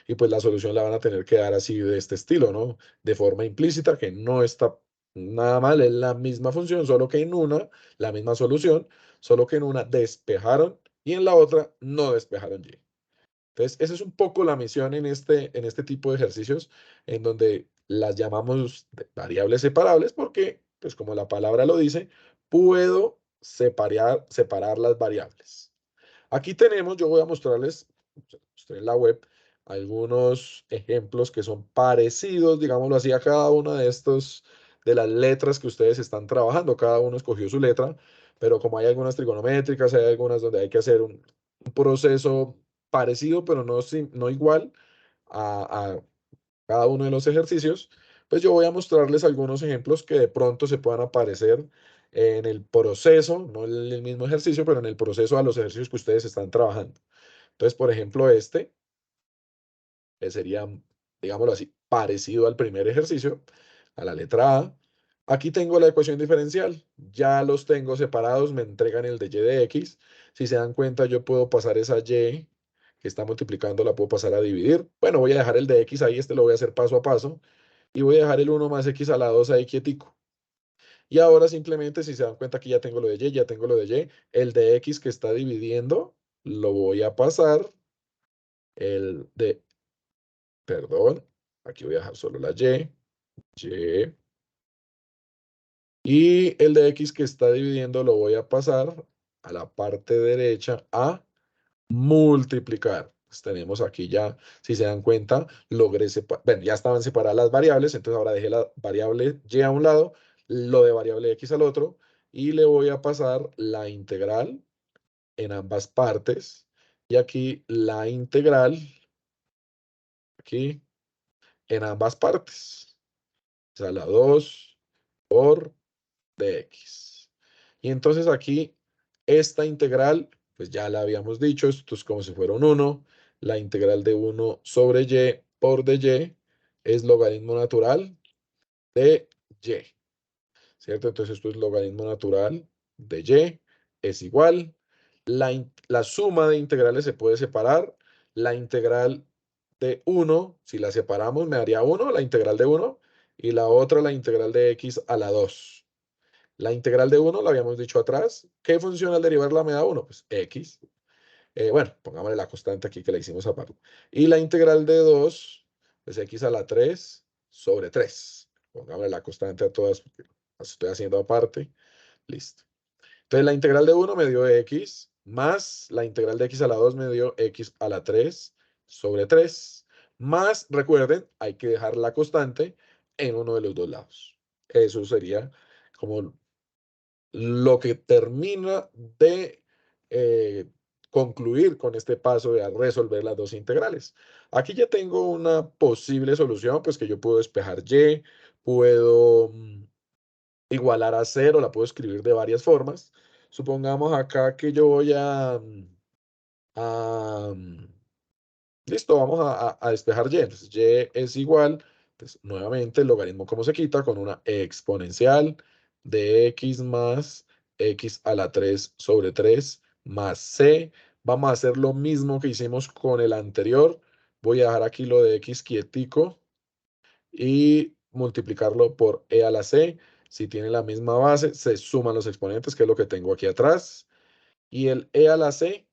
y pues la solución la van a tener que dar así de este estilo, ¿no? De forma implícita, que no está nada mal, es la misma función, solo que en una, la misma solución, solo que en una despejaron y en la otra no despejaron y. Entonces, esa es un poco la misión en este tipo de ejercicios, en donde las llamamos variables separables, porque, pues como la palabra lo dice, puedo separar las variables. Aquí tenemos, yo voy a mostrarles, estoy en la web, algunos ejemplos que son parecidos, digámoslo así, a cada una de las letras que ustedes están trabajando. Cada uno escogió su letra, pero como hay algunas trigonométricas, hay algunas donde hay que hacer un proceso parecido, pero no igual a cada uno de los ejercicios, pues yo voy a mostrarles algunos ejemplos que de pronto se puedan aparecer en el proceso, no en el mismo ejercicio, pero en el proceso a los ejercicios que ustedes están trabajando. Entonces, por ejemplo, que sería, digámoslo así, parecido al primer ejercicio, a la letra A. Aquí tengo la ecuación diferencial, ya los tengo separados, me entregan el de y de x. Si se dan cuenta, yo puedo pasar esa y que está multiplicando, la puedo pasar a dividir. Bueno, voy a dejar el de x ahí, lo voy a hacer paso a paso. Y voy a dejar el 1 más x a la 2 ahí quietico. Y ahora simplemente, si se dan cuenta, aquí ya tengo lo de y, ya tengo lo de y. El de x que está dividiendo, lo voy a pasar. El de Perdón, aquí voy a dejar solo la y. Y el de x que está dividiendo lo voy a pasar a la parte derecha a multiplicar. Pues tenemos aquí ya, si se dan cuenta, logré separar, bueno, ya estaban separadas las variables, entonces ahora dejé la variable y a un lado, lo de variable x al otro, y le voy a pasar la integral en ambas partes, y aquí la integral, aquí, en ambas partes. O sea, la 2 por dx. Y entonces aquí, esta integral, pues ya la habíamos dicho, esto es como si fuera un 1. La integral de 1 sobre y por dy es logaritmo natural de y, ¿cierto? Entonces esto es logaritmo natural de y, es igual. La suma de integrales se puede separar. La integral de 1, si la separamos, me daría 1, la integral de 1, y la otra, la integral de x a la 2. La integral de 1 la habíamos dicho atrás. ¿Qué función al derivarla me da 1? Pues x. Bueno, pongámosle la constante aquí que la hicimos aparte. Y la integral de 2, pues x a la 3 sobre 3. Pongámosle la constante a todas porque las estoy haciendo aparte. Listo. Entonces la integral de 1 me dio x, más la integral de x a la 2 me dio x a la 3 sobre 3. Más, recuerden, hay que dejar la constante en uno de los dos lados. Eso sería como lo que termina de concluir con este paso de resolver las dos integrales. Aquí ya tengo una posible solución, pues que yo puedo despejar y, puedo igualar a 0, la puedo escribir de varias formas. Supongamos acá que yo voy a, listo, vamos a despejar y. Entonces, y es igual, pues nuevamente el logaritmo como se quita con una exponencial de x más x a la 3 sobre 3 más c. Vamos a hacer lo mismo que hicimos con el anterior. Voy a dejar aquí lo de x quietico y multiplicarlo por e a la c. Si tiene la misma base, se suman los exponentes, que es lo que tengo aquí atrás. Y el e a la c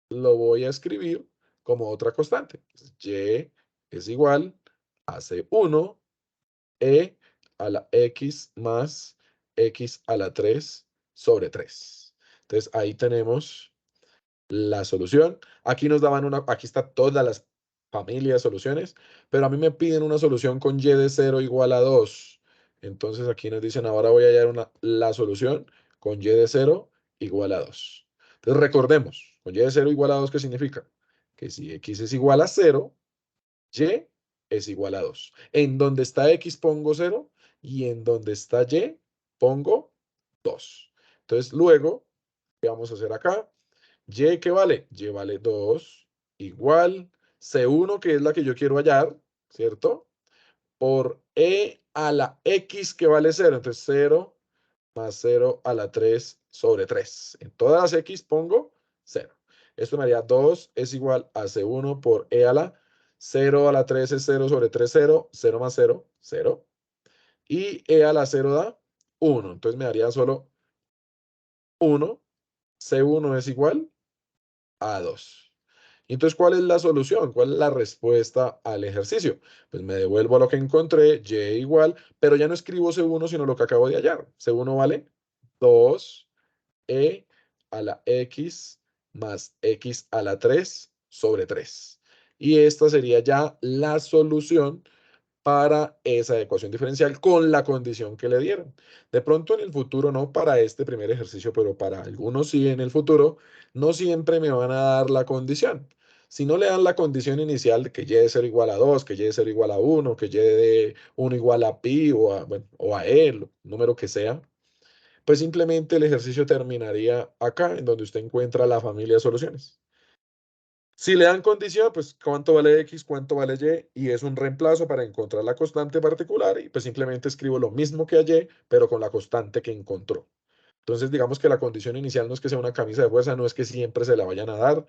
lo voy a escribir como otra constante. Y es igual a C1 e a la x más x a la 3 sobre 3. Entonces ahí tenemos la solución. Aquí nos daban aquí está todas las familias de soluciones, pero a mí me piden una solución con y de 0 igual a 2. Entonces aquí nos dicen, ahora voy a hallar la solución con y de 0 igual a 2. Entonces recordemos, con y de 0 igual a 2, ¿qué significa? Que si x es igual a 0, y es igual a 2. En donde está x pongo 0 y en donde está y pongo 2. Entonces luego, ¿qué vamos a hacer acá? Y, ¿qué vale? Y vale 2 igual C1, que es la que yo quiero hallar, ¿cierto? Por E a la X, que vale 0. Entonces 0 más 0 a la 3 sobre 3. En todas las X pongo 0. Esto me haría 2 es igual a C1 por E a la 0 a la 3 es 0 sobre 3, 0. 0 más 0, 0. Y E a la 0 da 1. Entonces me daría solo 1. C1 es igual a 2. Entonces, ¿cuál es la solución? ¿Cuál es la respuesta al ejercicio? Pues me devuelvo a lo que encontré, y igual, pero ya no escribo C1, sino lo que acabo de hallar. C1 vale 2e a la x más x a la 3 sobre 3. Y esta sería ya la solución para esa ecuación diferencial con la condición que le dieron. De pronto en el futuro, no para este primer ejercicio, pero para algunos sí en el futuro, no siempre me van a dar la condición. Si no le dan la condición inicial de que y de 0 igual a 2, que y de 0 igual a 1, que y de 1 igual a pi bueno, o a e, el número que sea, pues simplemente el ejercicio terminaría acá, en donde usted encuentra la familia de soluciones. Si le dan condición, pues cuánto vale x, cuánto vale y es un reemplazo para encontrar la constante particular, y pues simplemente escribo lo mismo que a y, pero con la constante que encontró. Entonces, digamos que la condición inicial no es que sea una camisa de fuerza, no es que siempre se la vayan a dar.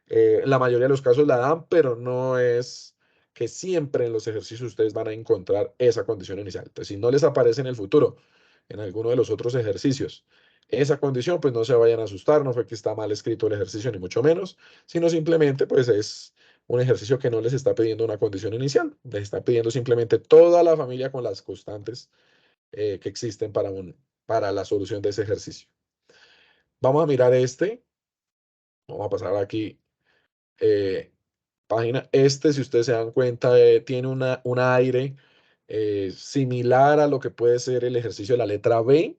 En la mayoría de los casos la dan, pero no es que siempre en los ejercicios ustedes van a encontrar esa condición inicial. Entonces, si no les aparece en el futuro, en alguno de los otros ejercicios, esa condición, pues no se vayan a asustar, no fue que está mal escrito el ejercicio, ni mucho menos, sino simplemente pues es un ejercicio que no les está pidiendo una condición inicial, les está pidiendo simplemente toda la familia con las constantes que existen para la solución de ese ejercicio. Vamos a mirar este, vamos a pasar aquí. Página. Este, si ustedes se dan cuenta, tiene un aire similar a lo que puede ser el ejercicio de la letra B.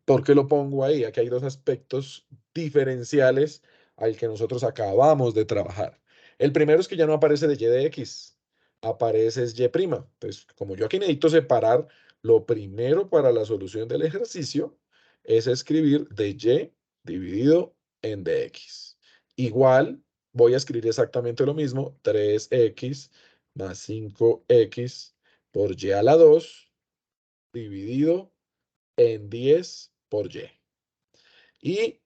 ¿Por qué lo pongo ahí? Aquí hay dos aspectos diferenciales al que nosotros acabamos de trabajar. El primero es que ya no aparece de y de x, aparece es y'. Entonces, como yo aquí necesito separar, lo primero para la solución del ejercicio es escribir de y dividido en dx. Igual, voy a escribir exactamente lo mismo, 3x más 5x por y a la 2 dividido en 10 por y. Y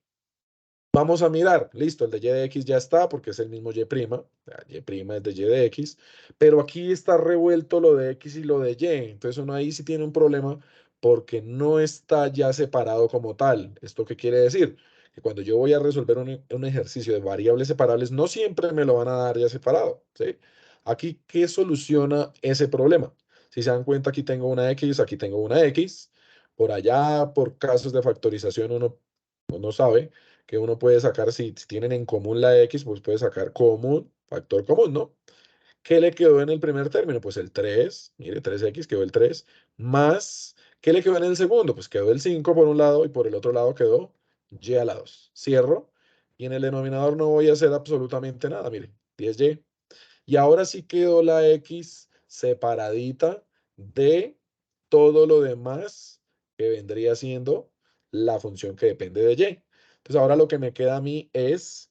vamos a mirar, listo, el de y de x ya está porque es el mismo y', y' es de y de x, pero aquí está revuelto lo de x y lo de y, entonces uno ahí sí tiene un problema porque no está ya separado como tal. ¿Esto qué quiere decir? Que cuando yo voy a resolver un ejercicio de variables separables, no siempre me lo van a dar ya separado, ¿sí? Aquí, ¿qué soluciona ese problema? Si se dan cuenta, aquí tengo una X, aquí tengo una X. Por allá, por casos de factorización, uno sabe que uno puede sacar, si tienen en común la X, pues puede sacar común, factor común, ¿no? ¿Qué le quedó en el primer término? Pues el 3, mire, 3x quedó el 3, más, ¿qué le quedó en el segundo? Pues quedó el 5 por un lado y por el otro lado quedó y a la 2. Cierro y en el denominador no voy a hacer absolutamente nada, mire, 10y. Y ahora sí quedó la x separadita de todo lo demás que vendría siendo la función que depende de y. Entonces ahora lo que me queda a mí es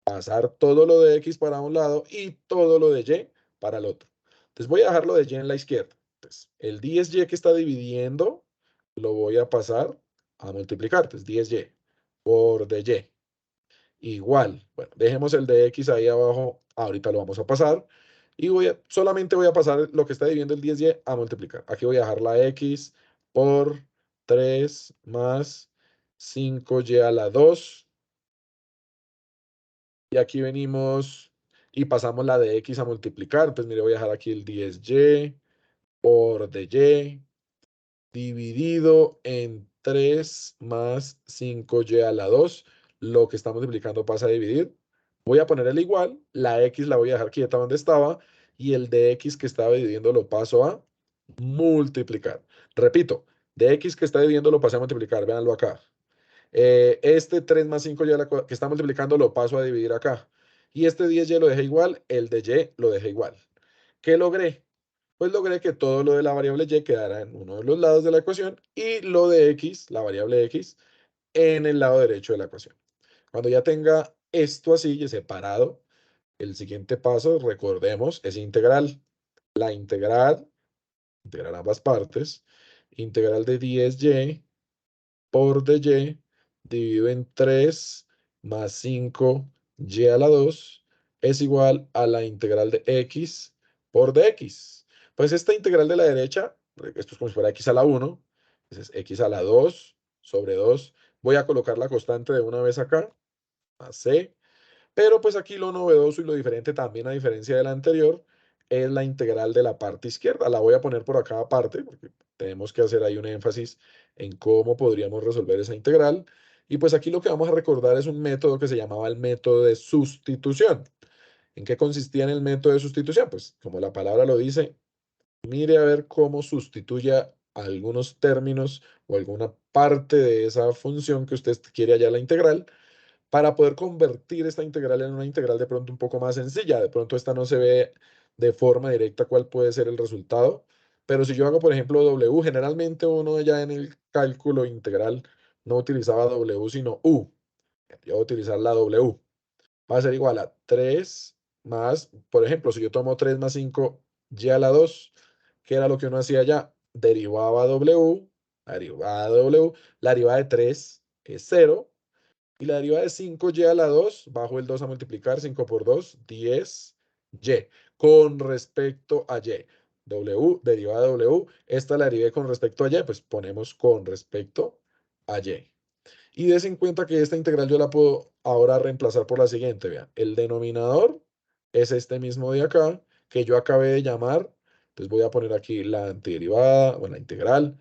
pasar todo lo de x para un lado y todo lo de y para el otro. Entonces voy a dejar lo de y en la izquierda. Entonces, el 10y que está dividiendo lo voy a pasar a multiplicar. Entonces 10y por dy. Igual, bueno, dejemos el de x ahí abajo, ahorita lo vamos a pasar. Y solamente voy a pasar lo que está dividiendo el 10y a multiplicar. Aquí voy a dejar la x por 3 más 5y a la 2. Y aquí venimos y pasamos la de x a multiplicar. Pues mire, voy a dejar aquí el 10y por dy dividido en 3 más 5y a la 2. Lo que está multiplicando pasa a dividir. Voy a poner el igual. La x la voy a dejar quieta donde estaba. Y el de x que estaba dividiendo lo paso a multiplicar. Repito, de x que está dividiendo lo pasé a multiplicar. Véanlo acá. Este 3 más 5 ya que está multiplicando lo paso a dividir acá. Y este 10y lo dejé igual, el de y lo dejé igual. ¿Qué logré? Pues logré que todo lo de la variable y quedara en uno de los lados de la ecuación y lo de x, la variable x, en el lado derecho de la ecuación. Cuando ya tenga esto así separado, el siguiente paso, recordemos, es integral. La integrar ambas partes, integral de 10y por dy dividido en 3 más 5y a la 2 es igual a la integral de x por dx. Pues esta integral de la derecha, esto es como si fuera x a la 1, entonces x a la 2 sobre 2. Voy a colocar la constante de una vez acá, a c, pero pues aquí lo novedoso y lo diferente también a diferencia de la anterior es la integral de la parte izquierda. La voy a poner por acá aparte porque tenemos que hacer ahí un énfasis en cómo podríamos resolver esa integral. Y pues aquí lo que vamos a recordar es un método que se llamaba el método de sustitución. ¿En qué consistía en el método de sustitución? Pues como la palabra lo dice, mire a ver cómo sustituye algunos términos o alguna parte de esa función que usted quiere hallar la integral para poder convertir esta integral en una integral de pronto un poco más sencilla. De pronto esta no se ve de forma directa cuál puede ser el resultado, pero si yo hago, por ejemplo, w, generalmente uno ya en el cálculo integral no utilizaba w, sino u. Yo voy a utilizar la w. Va a ser igual a 3 más, por ejemplo, si yo tomo 3 más 5 y a la 2, ¿qué era lo que uno hacía ya? Derivaba w, la derivada de 3 es 0, y la derivada de 5y a la 2, bajo el 2 a multiplicar, 5 por 2, 10y. Con respecto a y. W, derivada de w. Esta la derivé con respecto a y, pues ponemos con respecto a y. Y des en cuenta que esta integral yo la puedo ahora reemplazar por la siguiente. Vean, el denominador es este mismo de acá, que yo acabé de llamar. Entonces voy a poner aquí la antiderivada, bueno, la integral.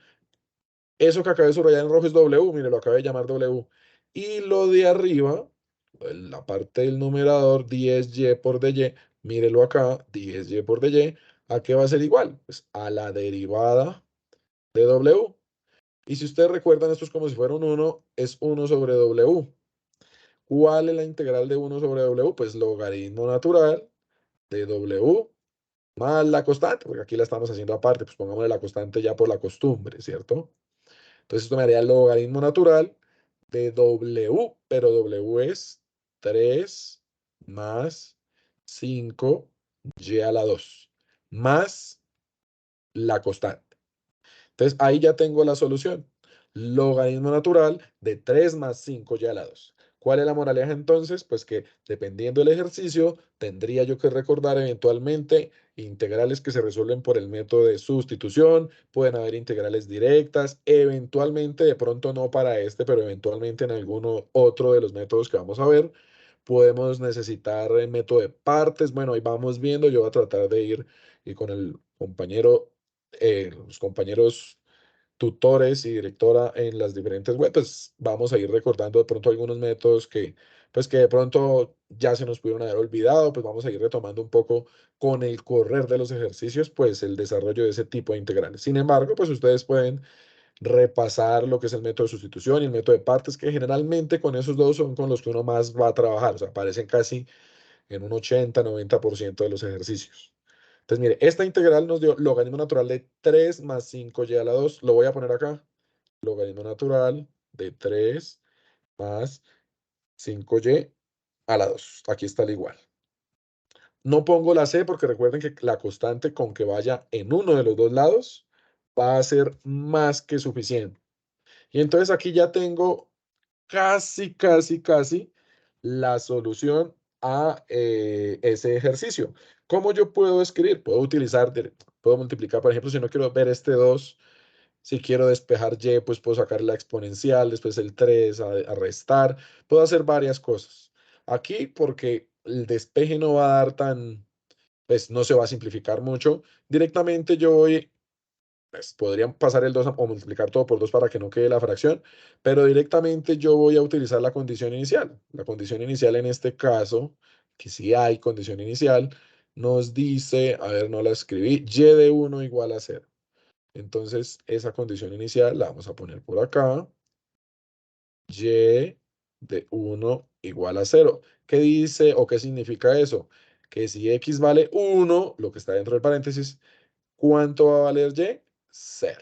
Eso que acabé de subrayar en rojo es W, mire, lo acabé de llamar W. Y lo de arriba, la parte del numerador, 10y por dy, mírelo acá, 10y por dy, ¿a qué va a ser igual? Pues a la derivada de W. Y si ustedes recuerdan, esto es como si fuera un 1, es 1 sobre W. ¿Cuál es la integral de 1 sobre W? Pues logaritmo natural de W más la constante, porque aquí la estamos haciendo aparte, pues pongámosle la constante ya por la costumbre, ¿cierto? Entonces esto me haría el logaritmo natural de W, pero W es 3 más 5y a la 2, más la constante. Entonces ahí ya tengo la solución. Logaritmo natural de 3 más 5y a la 2. ¿Cuál es la moraleja entonces? Pues que dependiendo del ejercicio, tendría yo que recordar eventualmente integrales que se resuelven por el método de sustitución, pueden haber integrales directas, eventualmente, de pronto no para este, pero eventualmente en alguno otro de los métodos que vamos a ver, podemos necesitar el método de partes. Bueno, ahí vamos viendo, yo voy a tratar de ir y con el compañero los compañeros tutores y directora en las diferentes webs, pues vamos a ir recordando de pronto algunos métodos que, pues que de pronto ya se nos pudieron haber olvidado, pues vamos a ir retomando un poco con el correr de los ejercicios, pues el desarrollo de ese tipo de integrales. Sin embargo, pues ustedes pueden repasar lo que es el método de sustitución y el método de partes, que generalmente con esos dos son con los que uno más va a trabajar, o sea, aparecen casi en un 80-90% de los ejercicios. Entonces, mire, esta integral nos dio logaritmo natural de 3 más 5y a la 2. Lo voy a poner acá. Logaritmo natural de 3 más 5y a la 2. Aquí está el igual. No pongo la c porque recuerden que la constante con que vaya en uno de los dos lados va a ser más que suficiente. Y entonces aquí ya tengo casi la solución a ese ejercicio. ¿Cómo yo puedo escribir? Puedo utilizar, puedo multiplicar, por ejemplo, si no quiero ver este 2, si quiero despejar y, pues puedo sacar la exponencial, después el 3 a restar. Puedo hacer varias cosas. Aquí, porque el despeje no va a dar tan, pues no se va a simplificar mucho, directamente yo voy, pues podrían pasar el 2 o multiplicar todo por 2 para que no quede la fracción, pero directamente yo voy a utilizar la condición inicial. La condición inicial en este caso, que si hay condición inicial, nos dice, a ver, no la escribí, y de 1 igual a 0. Entonces, esa condición inicial la vamos a poner por acá. Y de 1 igual a 0. ¿Qué dice o qué significa eso? Que si x vale 1, lo que está dentro del paréntesis, ¿cuánto va a valer y? 0.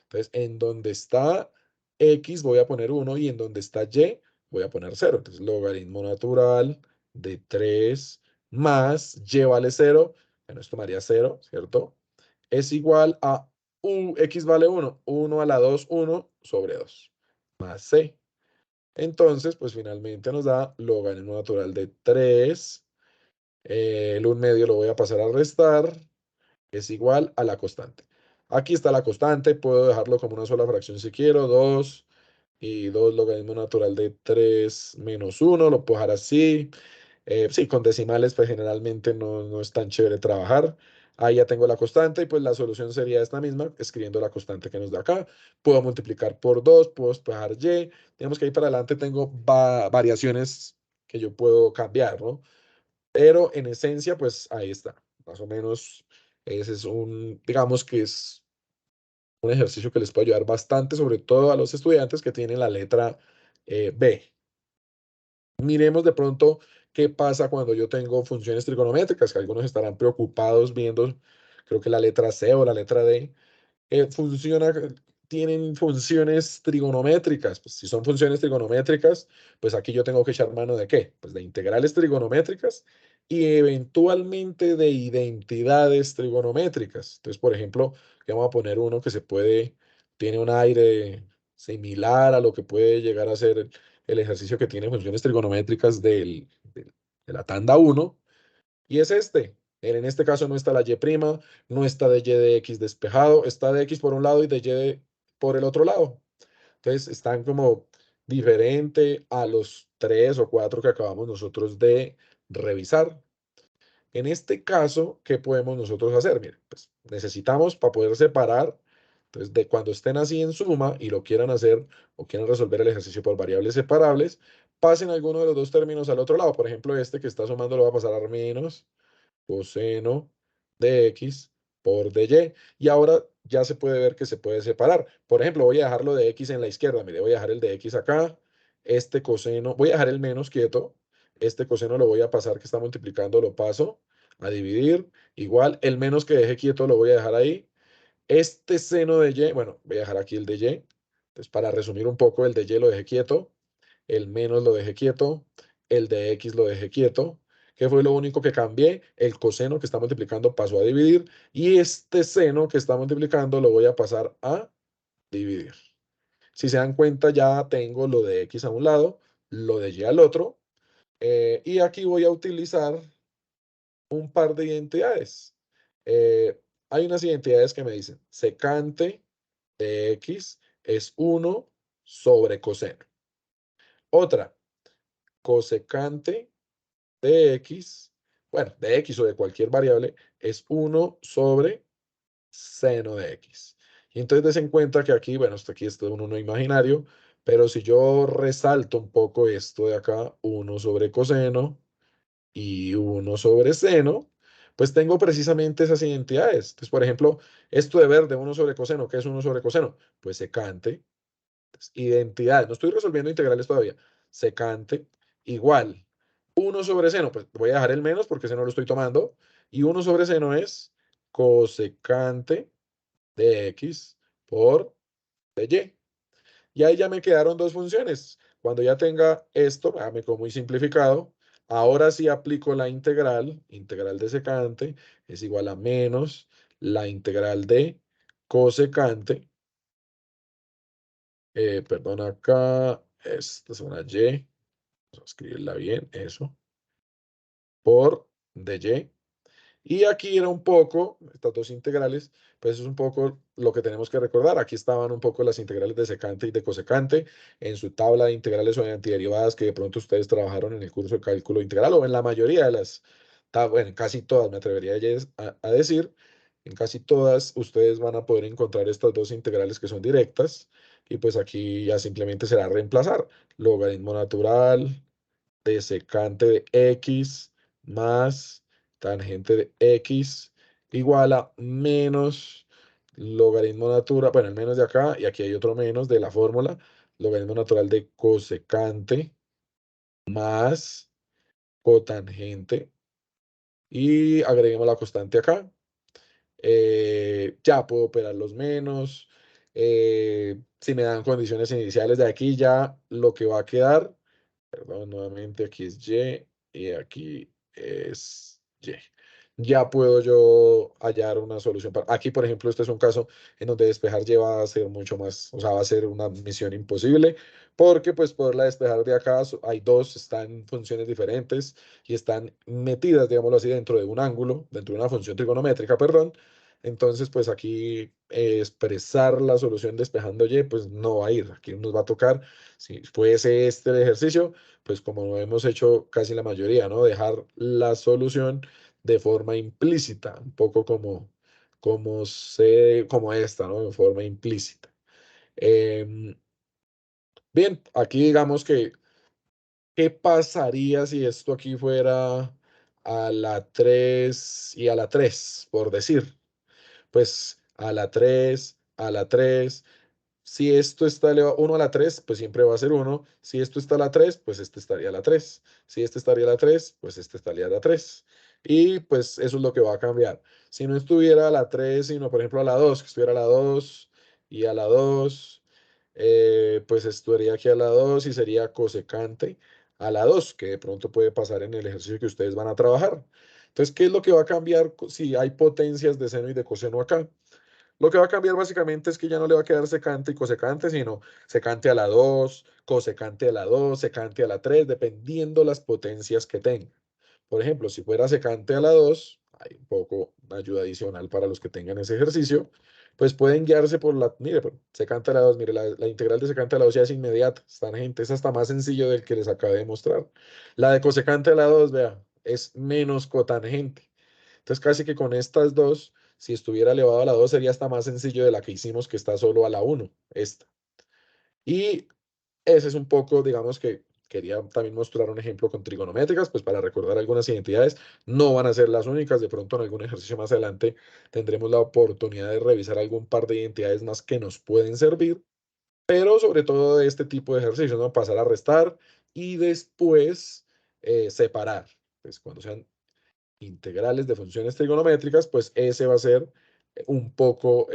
Entonces, en donde está x voy a poner 1 y en donde está y voy a poner 0. Entonces, logaritmo natural de 3 más y vale 0. Bueno, esto tomaría 0, ¿cierto? Es igual a x vale 1. 1 a la 2, 1 sobre 2. Más c. Entonces, pues finalmente nos da logaritmo natural de 3. El 1 medio lo voy a pasar a restar. Es igual a la constante. Aquí está la constante. Puedo dejarlo como una sola fracción si quiero. 2 y 2 logaritmo natural de 3 menos 1. Lo puedo dejar así. Sí, con decimales pues generalmente no es tan chévere trabajar. Ahí ya tengo la constante y pues la solución sería esta misma, escribiendo la constante que nos da acá. Puedo multiplicar por 2, puedo despejar y. Digamos que ahí para adelante tengo variaciones que yo puedo cambiar, ¿no? Pero en esencia, pues ahí está. Más o menos, ese es digamos que es un ejercicio que les puede ayudar bastante, sobre todo a los estudiantes que tienen la letra B. Miremos de pronto qué pasa cuando yo tengo funciones trigonométricas, que algunos estarán preocupados viendo, creo que la letra C o la letra D, funciona, tienen funciones trigonométricas. Pues si son funciones trigonométricas, pues aquí yo tengo que echar mano de qué? Pues de integrales trigonométricas y eventualmente de identidades trigonométricas. Entonces, por ejemplo, que vamos a poner uno que tiene un aire similar a lo que puede llegar a ser el ejercicio que tiene funciones trigonométricas de la tanda 1, y es este. En este caso no está la y', no está de y de x despejado, está de x por un lado y de por el otro lado. Entonces están como diferente a los 3 o 4 que acabamos nosotros de revisar. En este caso, ¿qué podemos nosotros hacer? Miren, pues necesitamos para poder separar, entonces de cuando estén así en suma y lo quieran hacer o quieran resolver el ejercicio por variables separables, pasen alguno de los dos términos al otro lado. Por ejemplo, este que está sumando lo va a pasar a menos coseno de x por dy. Y ahora ya se puede ver que se puede separar. Por ejemplo, voy a dejarlo de x en la izquierda. Mire, voy a dejar el de x acá. Este coseno, voy a dejar el menos quieto. Este coseno lo voy a pasar, que está multiplicando, lo paso a dividir. Igual, el menos que deje quieto lo voy a dejar ahí. Este seno de y, bueno, voy a dejar aquí el de y. Entonces, para resumir un poco, el de y lo dejé quieto, el menos lo dejé quieto, el de x lo dejé quieto. ¿Qué fue lo único que cambié? El coseno que está multiplicando pasó a dividir y este seno que está multiplicando lo voy a pasar a dividir. Si se dan cuenta, ya tengo lo de x a un lado, lo de y al otro, y aquí voy a utilizar un par de identidades. Hay unas identidades que me dicen secante de x es 1 sobre coseno. Otra, cosecante de x, bueno, de x o de cualquier variable, es 1 sobre seno de x. Y entonces des en cuenta que aquí, bueno, esto aquí es un 1 imaginario, pero si yo resalto un poco esto de acá, 1 sobre coseno y 1 sobre seno, pues tengo precisamente esas identidades. Entonces, por ejemplo, esto de ver de 1 sobre coseno, ¿qué es 1 sobre coseno? Pues secante. Identidad, no estoy resolviendo integrales todavía. Secante igual 1 sobre seno, pues voy a dejar el menos porque seno lo estoy tomando. Y 1 sobre seno es cosecante de x por de y. Y ahí ya me quedaron dos funciones. Cuando ya tenga esto, me quedó muy simplificado. Ahora sí aplico la integral. Integral de secante es igual a menos la integral de cosecante. Perdón, acá, esta es una y. Vamos a escribirla bien, eso. Por de y. Y aquí era un poco, estas dos integrales, pues es un poco lo que tenemos que recordar. Aquí estaban un poco las integrales de secante y de cosecante en su tabla de integrales o de antiderivadas que de pronto ustedes trabajaron en el curso de cálculo integral o en la mayoría de las, bueno, en casi todas, me atrevería a decir, en casi todas ustedes van a poder encontrar estas dos integrales que son directas y pues aquí ya simplemente será reemplazar logaritmo natural de secante de x más tangente de x igual a menos logaritmo natural, bueno, el menos de acá, y aquí hay otro menos de la fórmula, logaritmo natural de cosecante más cotangente, y agreguemos la constante acá. Ya puedo operar los menos. Si me dan condiciones iniciales de aquí, ya lo que va a quedar. Perdón, nuevamente aquí es y aquí es y. Ya puedo yo hallar una solución. Aquí, por ejemplo, este es un caso en donde despejar y va a ser mucho más, o sea, va a ser una misión imposible, porque pues poderla despejar de acá, hay dos, están en funciones diferentes y están metidas, digámoslo así, dentro de un ángulo, dentro de una función trigonométrica, perdón. Entonces, pues aquí expresar la solución despejando y, pues no va a ir. Aquí nos va a tocar, si fuese este el ejercicio, pues como lo hemos hecho casi la mayoría, ¿no? Dejar la solución de forma implícita, un poco como esta, ¿no? De forma implícita. Em, bien, aquí digamos que, ¿qué pasaría si esto aquí fuera a la 3 y a la 3 por decir? Pues a la 3 a la 3. Si esto está elevado 1 a la 3, pues siempre va a ser 1. Si esto está a la 3, pues este estaría a la 3. Si este estaría a la 3, pues este estaría a la 3. Y pues eso es lo que va a cambiar. Si no estuviera a la 3, sino por ejemplo a la 2, que estuviera a la 2 y a la 2, pues estaría aquí a la 2 y sería cosecante a la 2, que de pronto puede pasar en el ejercicio que ustedes van a trabajar. Entonces, ¿qué es lo que va a cambiar si hay potencias de seno y de coseno acá? Lo que va a cambiar básicamente es que ya no le va a quedar secante y cosecante, sino secante a la 2, cosecante a la 2, secante a la 3, dependiendo las potencias que tenga. Por ejemplo, si fuera secante a la 2, hay un poco una ayuda adicional para los que tengan ese ejercicio, pues pueden guiarse por la, mire, secante a la 2, mire, la integral de secante a la 2 ya es inmediata, es tangente, es hasta más sencillo del que les acabé de mostrar. La de cosecante a la 2, vea, es menos cotangente. Entonces, casi que con estas dos, si estuviera elevado a la 2 sería hasta más sencillo de la que hicimos, que está solo a la 1, esta. Y ese es un poco, digamos que quería también mostrar un ejemplo con trigonométricas, pues para recordar algunas identidades. No van a ser las únicas, de pronto en algún ejercicio más adelante tendremos la oportunidad de revisar algún par de identidades más que nos pueden servir, pero sobre todo de este tipo de ejercicios, ¿no? Pasar a restar y después separar. Pues cuando sean integrales de funciones trigonométricas, pues ese va a ser un poco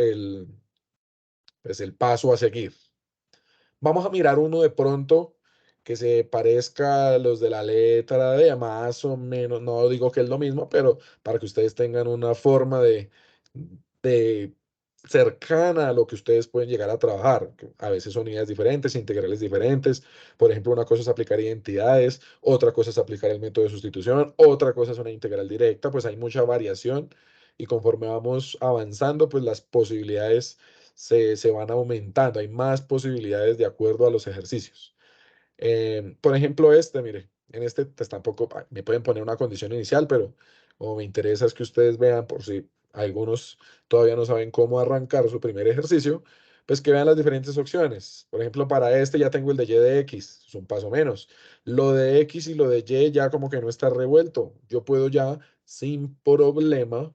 pues el paso a seguir. Vamos a mirar uno de pronto que se parezca a los de la letra D, más o menos, no digo que es lo mismo, pero para que ustedes tengan una forma de cercana a lo que ustedes pueden llegar a trabajar. Que a veces son unidades diferentes, integrales diferentes. Por ejemplo, una cosa es aplicar identidades, otra cosa es aplicar el método de sustitución, otra cosa es una integral directa, pues hay mucha variación y conforme vamos avanzando, pues las posibilidades se van aumentando, hay más posibilidades de acuerdo a los ejercicios. Por ejemplo, mire, en este pues tampoco me pueden poner una condición inicial, pero como me interesa es que ustedes vean por si algunos todavía no saben cómo arrancar su primer ejercicio, pues que vean las diferentes opciones. Por ejemplo, para este ya tengo el de y de x, es un paso menos. Lo de x y lo de y ya como que no está revuelto. Yo puedo ya sin problema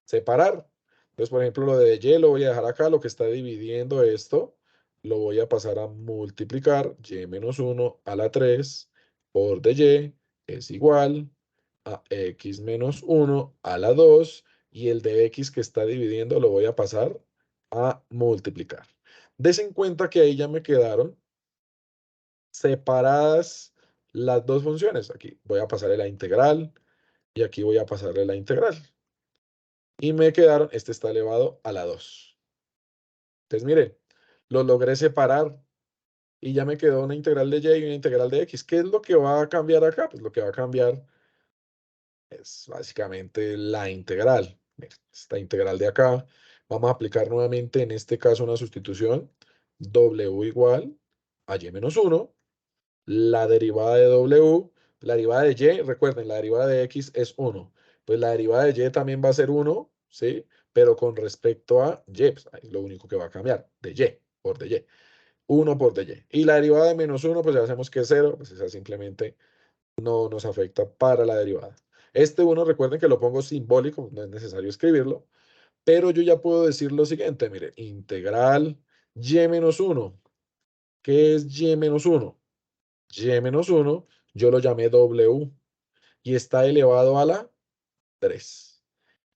separar. Entonces, por ejemplo, lo de y lo voy a dejar acá, lo que está dividiendo esto, lo voy a pasar a multiplicar y menos 1 a la 3 por dy es igual a x menos 1 a la 2 y el de x que está dividiendo lo voy a pasar a multiplicar. Des en cuenta que ahí ya me quedaron separadas las dos funciones. Aquí voy a pasarle la integral y aquí voy a pasarle la integral. Y me quedaron, este está elevado a la 2. Entonces, miren, lo logré separar y ya me quedó una integral de y y una integral de x. ¿Qué es lo que va a cambiar acá? Pues lo que va a cambiar es básicamente la integral. Miren, esta integral de acá, vamos a aplicar nuevamente en este caso una sustitución. W igual a y menos 1. La derivada de W, la derivada de y, recuerden, la derivada de x es 1. Pues la derivada de y también va a ser 1, ¿sí? Pero con respecto a y, pues ahí es lo único que va a cambiar, de y por de y. 1 por dy. Y la derivada de menos 1, pues ya sabemos que es 0, pues esa simplemente no nos afecta para la derivada. Este 1, recuerden que lo pongo simbólico, no es necesario escribirlo, pero yo ya puedo decir lo siguiente, mire, integral y menos 1. ¿Qué es y menos 1? Y menos 1, yo lo llamé W y está elevado a la 3.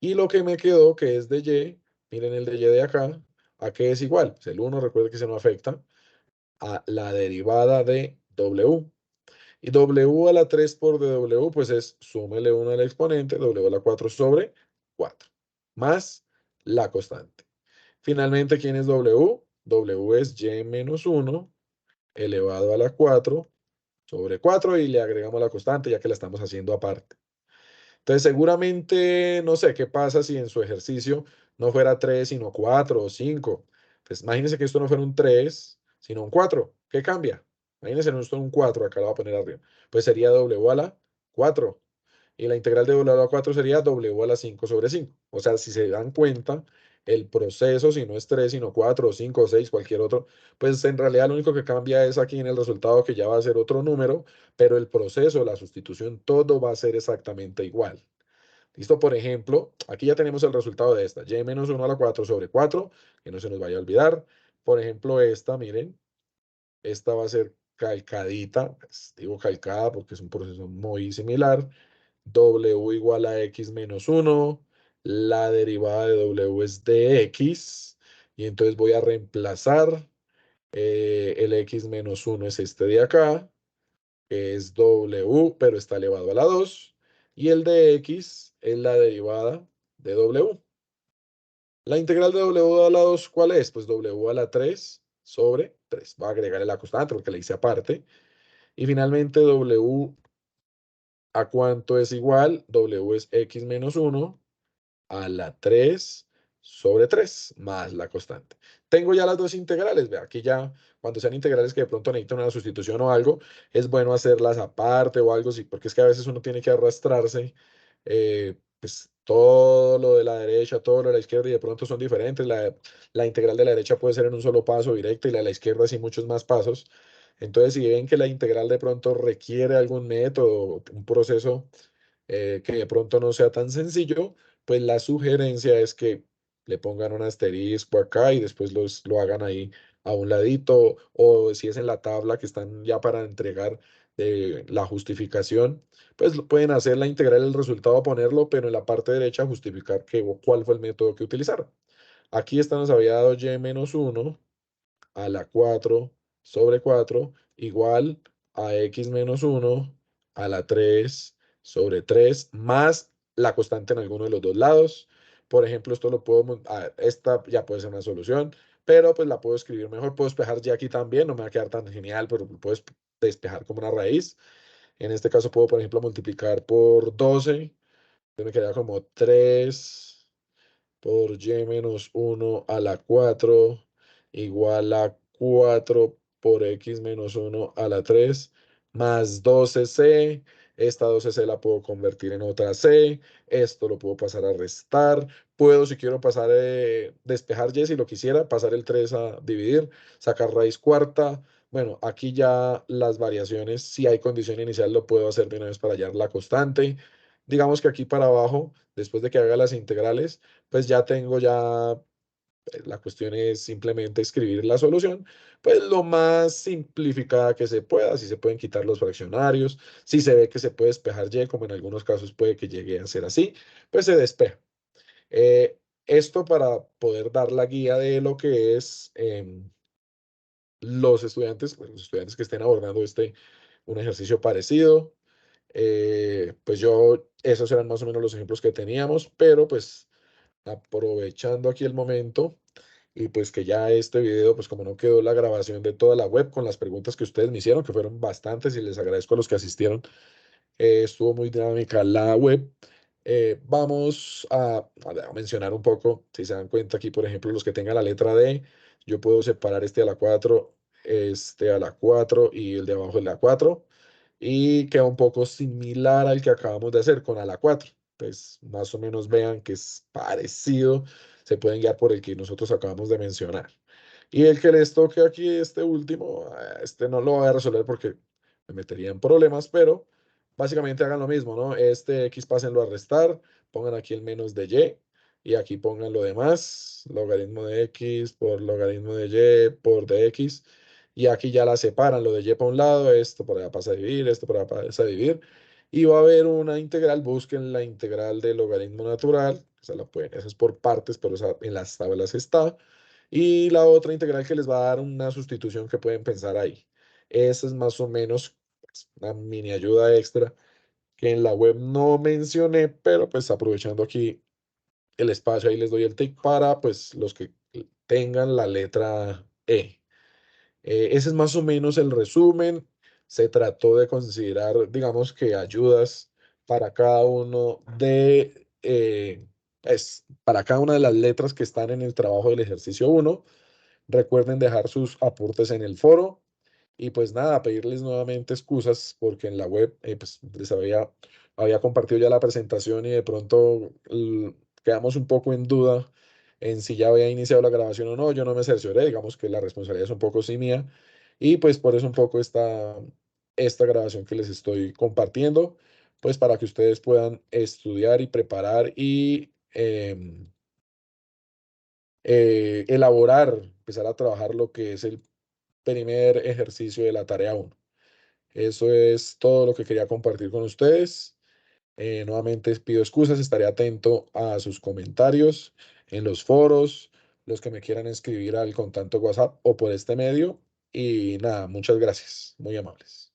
Y lo que me quedó, que es de y, miren el de y de acá, ¿a qué es igual? Pues el 1, recuerden que se no afecta, a la derivada de W. Y W a la 3 por dw, pues es súmele 1 al exponente, W a la 4 sobre 4, más la constante. Finalmente, ¿quién es W? W es y menos 1 elevado a la 4 sobre 4 y le agregamos la constante ya que la estamos haciendo aparte. Entonces, seguramente, no sé qué pasa si en su ejercicio no fuera 3, sino 4 o 5. Pues imagínense que esto no fuera un 3, sino un 4. ¿Qué cambia? Imagínense, no esto es un 4, acá lo voy a poner arriba. Pues sería W a la 4. Y la integral de W a la 4 sería W a la 5 sobre 5. O sea, si se dan cuenta, el proceso, si no es 3, sino 4 o 5 o 6, cualquier otro, pues en realidad lo único que cambia es aquí en el resultado que ya va a ser otro número, pero el proceso, la sustitución, todo va a ser exactamente igual. ¿Listo? Por ejemplo, aquí ya tenemos el resultado de esta, y menos 1 a la 4 sobre 4, que no se nos vaya a olvidar. Por ejemplo, esta, miren, esta va a ser calcadita, pues, digo calcada porque es un proceso muy similar. W igual a x menos 1, la derivada de W es dx, y entonces voy a reemplazar el x menos 1 es este de acá, que es W, pero está elevado a la 2, y el de x es la derivada de W. La integral de W a la 2, ¿cuál es? Pues W a la 3 sobre 3. Va a agregarle la constante porque la hice aparte. Y finalmente W a cuánto es igual. W es x menos 1 a la 3 sobre 3 más la constante. Tengo ya las dos integrales, vea, aquí ya cuando sean integrales que de pronto necesitan una sustitución o algo, es bueno hacerlas aparte o algo así, porque es que a veces uno tiene que arrastrarse, pues todo lo de la derecha, todo lo de la izquierda y de pronto son diferentes. La integral de la derecha puede ser en un solo paso directo y la de la izquierda sí muchos más pasos. Entonces, si ven que la integral de pronto requiere algún método, un proceso que de pronto no sea tan sencillo, pues la sugerencia es que le pongan un asterisco acá y después lo hagan ahí a un ladito, o si es en la tabla que están ya para entregar la justificación, pues pueden hacer la integral del resultado, ponerlo, pero en la parte derecha justificar cuál fue el método que utilizaron. Aquí esta nos había dado y menos 1 a la 4 sobre 4 igual a x menos 1 a la 3 sobre 3 más la constante en alguno de los dos lados. Por ejemplo, esto lo puedo, esta ya puede ser una solución, pero pues la puedo escribir mejor. Puedo despejar ya aquí también, no me va a quedar tan genial, pero puedes despejar como una raíz. En este caso puedo, por ejemplo, multiplicar por 12, entonces me queda como 3 por y menos 1 a la 4 igual a 4 por x menos 1 a la 3 más 12c. esta 12C la puedo convertir en otra C, esto lo puedo pasar a restar, puedo si quiero pasar, despejar Y si lo quisiera, pasar el 3 a dividir, sacar raíz cuarta. Bueno, aquí ya las variaciones, si hay condición inicial, lo puedo hacer de una vez para hallar la constante. Digamos que aquí para abajo, después de que haga las integrales, pues ya tengo ya, la cuestión es simplemente escribir la solución, pues lo más simplificada que se pueda, si se pueden quitar los fraccionarios, si se ve que se puede despejar Y, como en algunos casos puede que llegue a ser así, pues se despeja. Esto para poder dar la guía de lo que es, los estudiantes que estén abordando un ejercicio parecido. Pues esos eran más o menos los ejemplos que teníamos, pero pues aprovechando aquí el momento y pues que ya este video, pues como no quedó la grabación de toda la web con las preguntas que ustedes me hicieron, que fueron bastantes y les agradezco a los que asistieron, estuvo muy dinámica la web. Vamos a mencionar un poco, si se dan cuenta aquí, por ejemplo, los que tengan la letra D, yo puedo separar este a la 4, este a la 4 y el de abajo de la 4 y queda un poco similar al que acabamos de hacer con a la 4. Pues más o menos vean que es parecido, se pueden guiar por el que nosotros acabamos de mencionar. Y el que les toque aquí, este último, este no lo voy a resolver porque me metería en problemas, pero básicamente hagan lo mismo, ¿no? Este X pásenlo a restar, pongan aquí el menos de Y aquí pongan lo demás, logaritmo de X por logaritmo de Y por dx. Y aquí ya la separan, lo de Y para un lado, esto por allá pasa a dividir, esto por allá pasa a dividir. Y va a haber una integral, busquen la integral del logaritmo natural, esa es por partes, pero esa en las tablas está. Y la otra integral que les va a dar una sustitución que pueden pensar ahí. Esa es más o menos, pues, una mini ayuda extra que en la web no mencioné, pero pues aprovechando aquí el espacio, ahí les doy el tip para pues los que tengan la letra E. Ese es más o menos el resumen. Se trató de considerar, digamos que ayudas para cada uno para cada una de las letras que están en el trabajo del ejercicio uno. Recuerden dejar sus aportes en el foro. Y pues nada, pedirles nuevamente excusas porque en la web, pues había compartido ya la presentación y de pronto quedamos un poco en duda en si ya había iniciado la grabación o no. Yo no me cercioré, digamos que la responsabilidad es un poco sí mía. Y pues por eso un poco esta grabación que les estoy compartiendo, pues para que ustedes puedan estudiar y preparar y elaborar, empezar a trabajar lo que es el primer ejercicio de la tarea uno. Eso es todo lo que quería compartir con ustedes. Nuevamente pido excusas, estaré atento a sus comentarios en los foros, los que me quieran escribir al contacto WhatsApp o por este medio. Y nada, muchas gracias, muy amables.